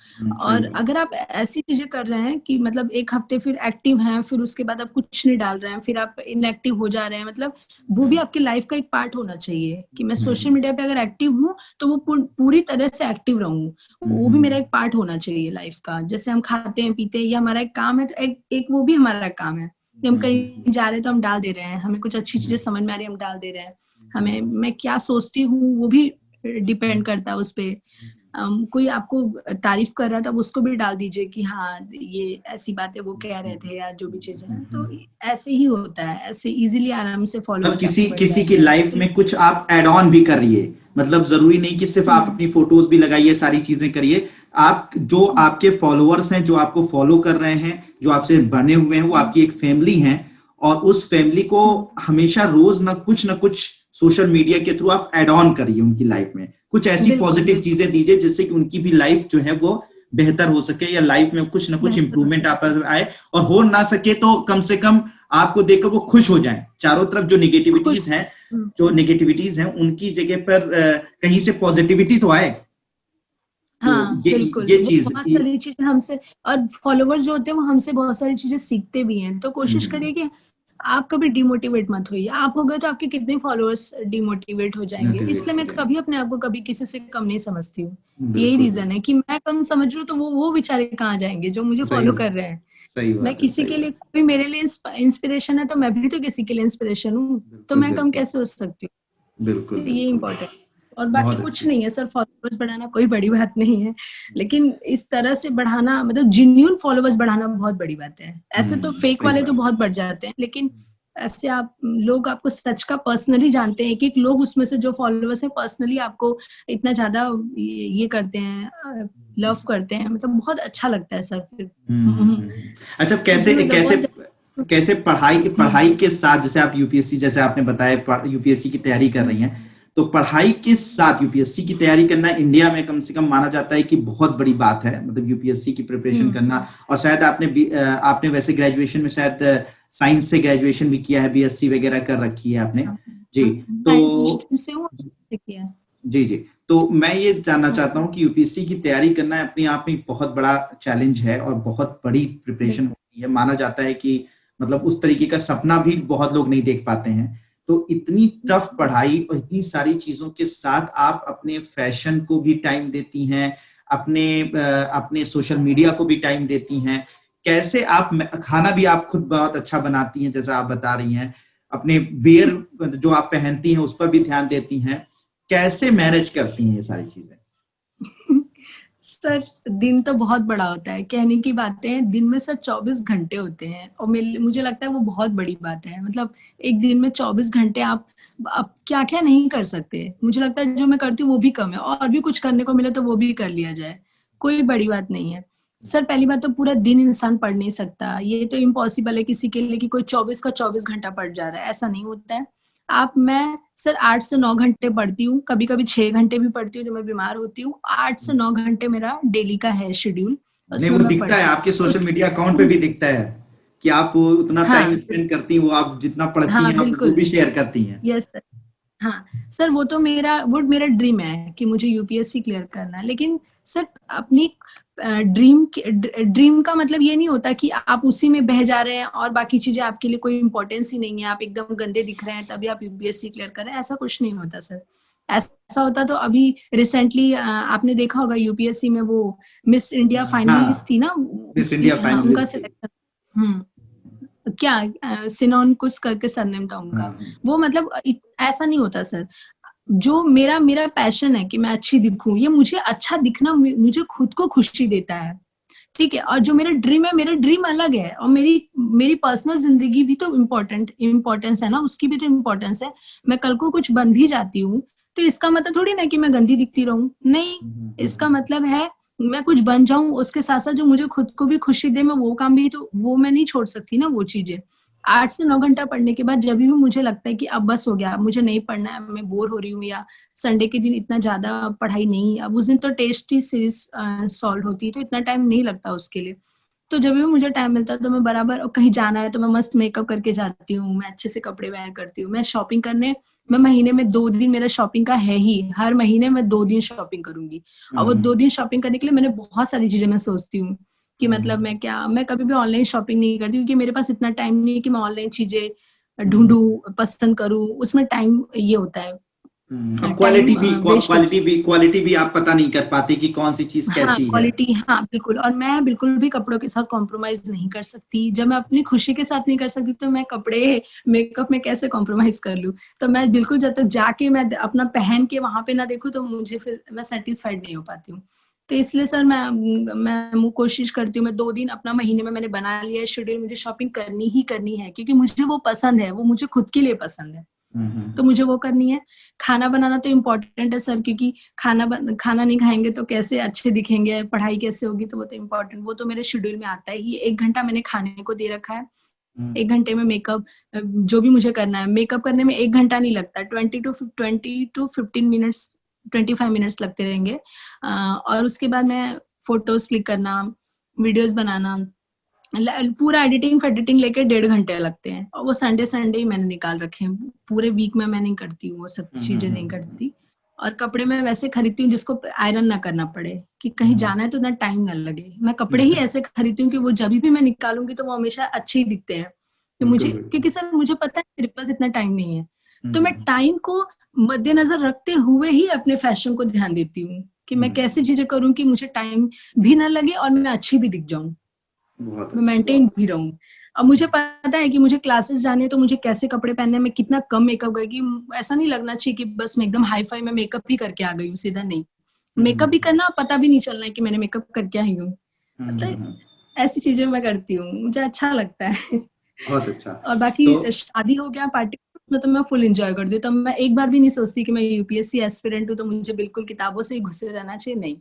और अगर आप ऐसी चीजें कर रहे हैं कि मतलब एक हफ्ते फिर एक्टिव हैं, फिर उसके बाद आप कुछ नहीं डाल रहे हैं, फिर आप इनएक्टिव हो जा रहे हैं, मतलब वो भी आपकी लाइफ का एक पार्ट होना चाहिए कि मैं सोशल मीडिया पे अगर एक्टिव हूँ तो वो पूरी तरह से एक्टिव रहूं। वो भी मेरा एक पार्ट होना चाहिए लाइफ का। जैसे हम खाते हैं पीते हैं, ये हमारा एक काम है, तो एक वो भी हमारा काम है कि हम कहीं जा रहे हैं तो हम डाल दे रहे हैं, हमें कुछ अच्छी चीजें समझ में आ रही है हम डाल दे रहे हैं। हमें मैं क्या सोचती हूँ वो भी डिपेंड करता है उस पे। कोई आपको तारीफ कर रहा है तो उसको भी डाल दीजिए कि हाँ ये ऐसी बात है वो कह रहे थे, या जो भी चीजें हैं। तो ऐसे ही होता है, ऐसे इजीली आराम से फॉलो। किसी की लाइफ में कुछ आप एड ऑन भी करिए, मतलब जरूरी नहीं कि सिर्फ आप अपनी फोटोज भी लगाइए, सारी चीजें करिए। आप जो आपके फॉलोअर्स हैं, जो आपको फॉलो कर रहे हैं, जो आपसे बने हुए हैं, वो आपकी एक फैमिली है, और उस फैमिली को हमेशा रोज ना कुछ सोशल मीडिया के थ्रू आप एड ऑन करिए उनकी लाइफ में। कुछ ऐसी पॉजिटिव चीजें दीजिए जिससे कि उनकी भी लाइफ जो है वो बेहतर हो सके, या लाइफ में कुछ ना कुछ इंप्रूवमेंट आप आए, और हो ना सके तो कम से कम आपको देखकर वो खुश हो जाएं। चारों तरफ जो नेगेटिविटीज हैं उनकी जगह पर कहीं से पॉजिटिविटी तो आए। हाँ, बिल्कुल। ये चीज बहुत सारी चीजें हमसे, और फॉलोवर्स जो होते हैं वो हमसे बहुत सारी चीजें सीखते भी हैं। तो कोशिश करिए कि आप कभी डिमोटिवेट मत होइए। आप हो गए तो आपके कितने फॉलोअर्स डिमोटिवेट हो जाएंगे। इसलिए मैं कभी अपने आप को कभी किसी से कम नहीं समझती हूँ। यही रीजन है कि मैं कम समझ रही हूँ तो वो बेचारे कहाँ जाएंगे जो मुझे फॉलो कर रहे हैं। मैं किसी के लिए, कोई मेरे लिए इंस्पिरेशन है तो मैं भी तो किसी के लिए इंस्पिरेशन हूँ, तो मैं कम कैसे हो सकती हूँ? बिल्कुल, तो ये इम्पोर्टेंट। और बाकी कुछ नहीं है सर, फॉलोअर्स बढ़ाना कोई बड़ी बात नहीं है, लेकिन इस तरह से बढ़ाना, मतलब जेन्युइन फॉलोअर्स बढ़ाना बहुत बड़ी बात है। ऐसे तो फेक वाले तो बहुत बढ़ जाते हैं, लेकिन ऐसे आप लोग आपको सच का पर्सनली जानते हैं, एक लोग उसमें से जो फॉलोअर्स हैं पर्सनली आपको इतना ज्यादा ये करते हैं, लव करते हैं, मतलब बहुत अच्छा लगता है सर फिर। अच्छा, कैसे पढ़ाई के साथ, जैसे आप यूपीएससी, जैसे आपने बताया यूपीएससी की तैयारी कर रही हैं, तो पढ़ाई के साथ यूपीएससी की तैयारी करना इंडिया में कम से कम माना जाता है कि बहुत बड़ी बात है, मतलब यूपीएससी की प्रिपरेशन करना। और शायद आपने वैसे ग्रेजुएशन में शायद साइंस से ग्रेजुएशन भी किया है, बीएससी वगैरह कर रखी है आपने जी। जी, तो मैं ये जानना चाहता हूँ कि यूपीएससी की तैयारी करना अपने आप में बहुत बड़ा चैलेंज है और बहुत बड़ी प्रिपरेशन होती है। माना जाता है कि मतलब उस तरीके का सपना भी बहुत लोग नहीं देख पाते हैं। तो इतनी टफ पढ़ाई और इतनी सारी चीजों के साथ आप अपने फैशन को भी टाइम देती हैं, अपने सोशल मीडिया को भी टाइम देती हैं। कैसे आप खाना भी आप खुद बहुत अच्छा बनाती हैं, जैसा आप बता रही हैं, अपने वेयर जो आप पहनती हैं उस पर भी ध्यान देती हैं। कैसे मैनेज करती हैं ये सारी चीजें? सर दिन तो बहुत बड़ा होता है, कहने की बातें हैं, दिन में सर 24 घंटे होते हैं, और मुझे लगता है वो बहुत बड़ी बात है। मतलब एक दिन में 24 घंटे आप क्या क्या नहीं कर सकते। मुझे लगता है जो मैं करती हूँ वो भी कम है, और भी कुछ करने को मिले तो वो भी कर लिया जाए, कोई बड़ी बात नहीं है। सर पहली बात तो पूरा दिन इंसान पढ़ नहीं सकता, ये तो इम्पॉसिबल है किसी के लिए कि कोई 24 का 24 घंटा पढ़ जा रहा है, ऐसा नहीं होता है। मैं सर 8 से 9 घंटे पढ़ती हूँ, कभी कभी 6 घंटे भी पढ़ती हूँ जो मैं बीमार होती हूँ। 8 से 9 घंटे मेरा डेली का है शेड्यूल। नहीं, वो दिखता है आपके सोशल मीडिया अकाउंट पे भी दिखता है कि आप उतना टाइम हाँ स्पेंड करती हैं, वो आप जितना पढ़ती हाँ हैं आप वो बिल्कुल, भी शेयर करती हैं। Yes sir. हाँ सर, वो मेरा ड्रीम है कि मुझे यूपीएससी क्लियर करना है। लेकिन सर अपनी ड्रीम का मतलब ये नहीं होता कि आप उसी में बह जा रहे हैं और बाकी चीजें आपके लिए कोई इंपॉर्टेंस ही नहीं है, आप एकदम गंदे दिख रहे हैं तभी आप यूपीएससी क्लियर कर रहे हैं, ऐसा कुछ नहीं होता सर। ऐसा होता तो अभी रिसेंटली आपने देखा होगा यूपीएससी में वो मिस इंडिया फाइनलिस्ट हाँ, थी ना, मिस इंडिया हाँ उनका फाइनलिस्ट थी। सिलेक्शन। क्या सिनोन कुछ करके सरनेम था उनका। हाँ। वो मतलब ऐसा नहीं होता सर। जो मेरा मेरा पैशन है कि मैं अच्छी दिखूं, ये मुझे अच्छा दिखना मुझे खुद को खुशी देता है, ठीक है। और जो मेरा ड्रीम है, मेरा ड्रीम अलग है, और मेरी मेरी पर्सनल जिंदगी भी तो इम्पोर्टेंस है ना, उसकी भी तो इम्पोर्टेंस है। मैं कल को कुछ बन भी जाती हूँ तो इसका मतलब थोड़ी ना कि मैं गंदी दिखती रहूं, नहीं। इसका मतलब है मैं कुछ बन जाऊं, उसके साथ साथ जो मुझे खुद को भी खुशी दे, मैं वो काम भी तो वो मैं नहीं छोड़ सकती ना, वो चीजें। 8 से 9 घंटा पढ़ने के बाद जब भी मुझे लगता है कि अब बस हो गया, मुझे नहीं पढ़ना है, मैं बोर हो रही हूँ, या संडे के दिन इतना ज्यादा पढ़ाई नहीं, अब उस दिन तो टेस्ट ही सीरीज सॉल्व होती है तो इतना टाइम नहीं लगता उसके लिए। तो जब भी मुझे टाइम मिलता है तो मैं बराबर, और कहीं जाना है तो मैं मस्त मेकअप करके जाती हूँ, मैं अच्छे से कपड़े वेयर करती हूँ, मैं शॉपिंग करने, मैं महीने में 2 दिन मेरा शॉपिंग का है ही, हर महीने मैं 2 दिन शॉपिंग करूंगी। और वो 2 दिन शॉपिंग करने के लिए मैंने बहुत सारी चीजें मैं सोचती हूँ कि मतलब मैं कभी भी ऑनलाइन शॉपिंग नहीं करती, क्योंकि मेरे पास इतना टाइम नहीं है कि मैं ऑनलाइन चीजें ढूंढूं, पसंद करूं, उसमें टाइम ये होता है, और टाइम वेस्ट होता है। क्वालिटी भी आप पता नहीं कर पाती कि कौन सी चीज हाँ कैसी है। क्वालिटी, हाँ बिल्कुल। और मैं बिल्कुल भी कपड़ों के साथ कॉम्प्रोमाइज नहीं कर सकती, जब मैं अपनी खुशी के साथ नहीं कर सकती तो मैं कपड़े मेकअप में कैसे कॉम्प्रोमाइज कर लूं। तो मैं बिल्कुल जब तक जाके मैं अपना पहन के वहां पे ना देखूं तो मुझे फिर मैं सेटिस्फाइड नहीं हो पाती हूँ। तो इसलिए सर मैं कोशिश करती हूँ, मैं 2 दिन अपना महीने में मैंने बना लिया है शेड्यूल, मुझे शॉपिंग करनी ही करनी है, क्योंकि मुझे वो पसंद है, वो मुझे खुद के लिए पसंद है, तो मुझे वो करनी है। खाना बनाना तो इम्पोर्टेंट है सर, क्योंकि खाना नहीं खाएंगे तो कैसे अच्छे दिखेंगे, पढ़ाई कैसे होगी, तो वो तो इम्पोर्टेंट, वो तो मेरे शेड्यूल में आता है ही। 1 घंटा मैंने खाने को दे रखा है, 1 घंटे में मेकअप, जो भी मुझे करना है, मेकअप करने में 1 घंटा नहीं लगता, 20 to 15 मिनट्स, 25 मिनट्स लगते रहेंगे। और उसके बाद मैं फोटोज क्लिक करना, वीडियोज बनाना, पूरा एडिटिंग फेडिटिंग लेके 1.5 घंटे लगते हैं, और वो संडे संडे ही मैंने निकाल रखे हैं, पूरे वीक में मैं नहीं करती हूँ, वो सब चीजें नहीं करती। और कपड़े मैं वैसे खरीदती हूँ जिसको आयरन ना करना पड़े, कि कहीं जाना है तो ना टाइम ना लगे। मैं कपड़े ही ऐसे खरीदती हूँ कि वो जब भी मैं निकालूंगी तो वो हमेशा अच्छे ही दिखते हैं। तो मुझे, बिल्कुल बिल्कुल। क्योंकि सर मुझे पता है मेरे पास इतना टाइम नहीं है, तो मैं हम्म, टाइम को मद्देनजर रखते हुए ही अपने फैशन को ध्यान देती हूँ कि मैं हम्म, कैसी चीजें करूँ कि मुझे टाइम भी ना लगे और मैं अच्छी भी दिख जाऊं, बहुत मैं अच्छी मेंटेन बात। भी रहूं। अब मुझे पता है कि मुझे क्लासेस जाने हैं, तो मुझे कैसे कपड़े पहनने में कितना कम मेकअप करेगी, ऐसा नहीं लगना चाहिए कि बस मैं एकदम हाई फाई में मेकअप ही करके आ गई हूँ, सीधा नहीं। मेकअप भी करना, पता भी नहीं चलना है कि मैंने मेकअप करके आई हूँ, मतलब हम्म, ऐसी चीजें मैं करती हूँ, मुझे अच्छा लगता है। बहुत अच्छा। और तो बाकी शादी हो गया, पार्टी में तो मैं फुल एंजॉय करती हूँ, तो मैं एक बार भी नहीं सोचती कि मैं यूपीएससी एस्पिरेंट हूँ तो मुझे बिल्कुल किताबों से ही घुसे रहना चाहिए, नहीं।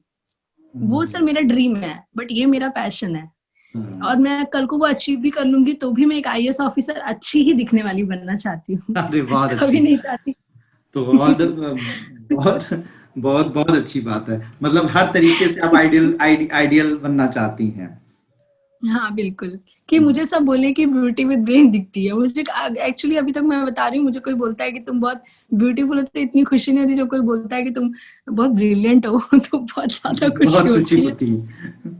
वो सर हम्म, मेरा ड्रीम है, बट ये मेरा पैशन है। हम्म, और मैं कल को वो अचीव भी कर लूंगी तो भी मैं एक आईएएस ऑफिसर अच्छी ही दिखने वाली बनना चाहती हूँ। अरे बहुत कभी अच्छी। नहीं चाहती। तो बहुत बहुत बहुत बहुत अच्छी बात है, मतलब हर तरीके से आप आइडियल बनना चाहती हैं। हाँ बिल्कुल, कि मुझे सब बोले कि ब्यूटी विद ब्रेन दिखती है, मुझे एक्चुअली अभी तक मैं बता रही हूँ, मुझे कोई बोलता है कि तुम बहुत ब्यूटीफुल हो तो इतनी खुशी नहीं होती, जो कोई बोलता है कि तुम बहुत ब्रिलियंट हो तो बहुत ज्यादा खुशी बहुत खुशी होती है। होती है।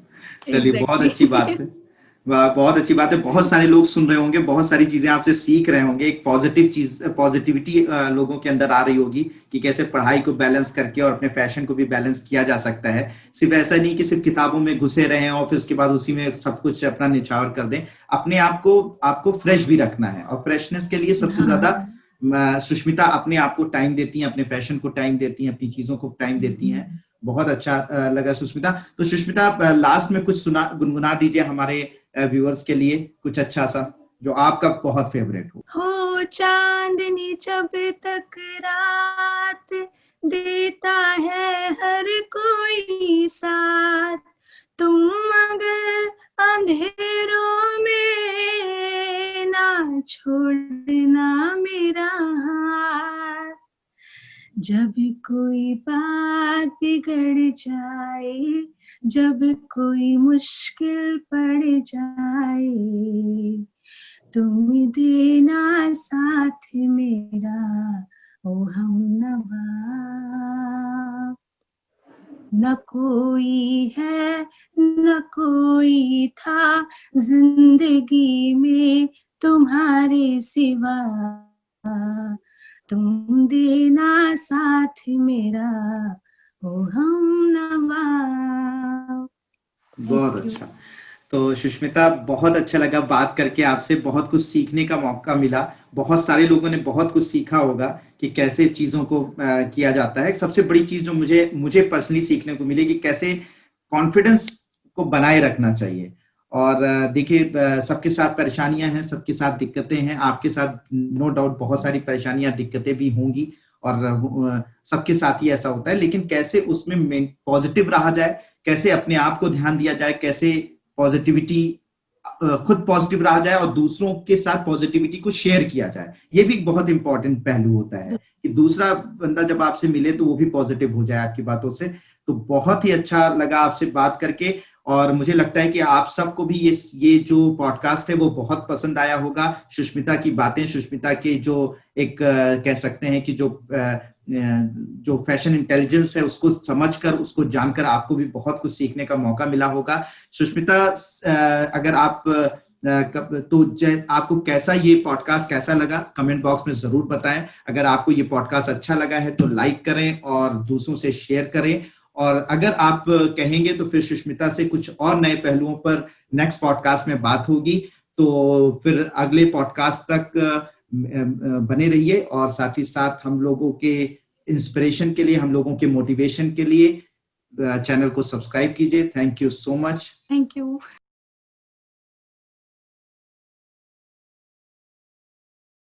चलिए बहुत अच्छी बात एग्जैक्टली। है। वाह, बहुत अच्छी बात है, बहुत सारे लोग सुन रहे होंगे, बहुत सारी चीजें आपसे सीख रहे होंगे, एक पॉजिटिव चीज, पॉजिटिविटी लोगों के अंदर आ रही होगी कि कैसे पढ़ाई को बैलेंस करके और अपने फैशन को भी बैलेंस किया जा सकता है। सिर्फ ऐसा नहीं कि सिर्फ किताबों में घुसे रहें और फिर उसके बाद उसी में सब कुछ अपना निछावर कर दें। अपने आप को, आपको फ्रेश भी रखना है, और फ्रेशनेस के लिए सबसे ज्यादा हाँ। सुष्मिता अपने आप को टाइम देती हैं, अपने फैशन को टाइम देती हैं, अपनी चीजों को टाइम देती हैं। बहुत अच्छा लगा सुष्मिता। तो सुष्मिता आप लास्ट में कुछ सुना, गुनगुना दीजिए हमारे व्यूअर्स के लिए कुछ अच्छा सा, जो आपका बहुत फेवरेट हो। हो चांदनी जब तक रात देता है हर कोई साथ, तुम मगर अंधेरों में ना छोड़ना मेरा हाथ। जब कोई बात बिगड़ जाए, जब कोई मुश्किल पड़ जाए, तुम देना साथ मेरा ओ हमनवा, न कोई है न कोई था जिंदगी में तुम्हारे सिवा, तुम देना साथ मेरा ओ हमनवा। बहुत अच्छा। तो सुष्मिता, बहुत अच्छा लगा बात करके आपसे, बहुत कुछ सीखने का मौका मिला। बहुत सारे लोगों ने बहुत कुछ सीखा होगा कि कैसे चीजों को किया जाता है। सबसे बड़ी चीज जो मुझे मुझे पर्सनली सीखने को मिली कि कैसे कॉन्फिडेंस को बनाए रखना चाहिए। और देखिए, सबके साथ परेशानियां हैं, सबके साथ दिक्कतें हैं, आपके साथ नो डाउट बहुत सारी परेशानियां दिक्कतें भी होंगी, और सबके साथ ही ऐसा होता है। लेकिन कैसे उसमें पॉजिटिव रहा जाए, कैसे अपने आप को ध्यान दिया जाए, कैसे पॉजिटिविटी, खुद पॉजिटिव रहा जाए और दूसरों के साथ पॉजिटिविटी को शेयर किया जाए, ये भी एक बहुत इंपॉर्टेंट पहलू होता है कि दूसरा बंदा जब आपसे मिले तो वो भी पॉजिटिव हो जाए आपकी बातों से। तो बहुत ही अच्छा लगा आपसे बात करके, और मुझे लगता है कि आप सबको भी ये जो पॉडकास्ट है वो बहुत पसंद आया होगा। सुष्मिता की बातें, सुष्मिता के जो एक कह सकते हैं कि जो फैशन इंटेलिजेंस है उसको समझकर, उसको जानकर आपको भी बहुत कुछ सीखने का मौका मिला होगा। सुष्मिता, अगर आप तो आपको कैसा ये पॉडकास्ट कैसा लगा, कमेंट बॉक्स में जरूर बताएं। अगर आपको ये पॉडकास्ट अच्छा लगा है तो लाइक करें और दूसरों से शेयर करें। और अगर आप कहेंगे तो फिर सुष्मिता से कुछ और नए पहलुओं पर नेक्स्ट पॉडकास्ट में बात होगी। तो फिर अगले पॉडकास्ट तक बने रहिए, और साथ ही साथ हम लोगों के इंस्पिरेशन के लिए, हम लोगों के मोटिवेशन के लिए चैनल को सब्सक्राइब कीजिए। Thank you so much. Thank you.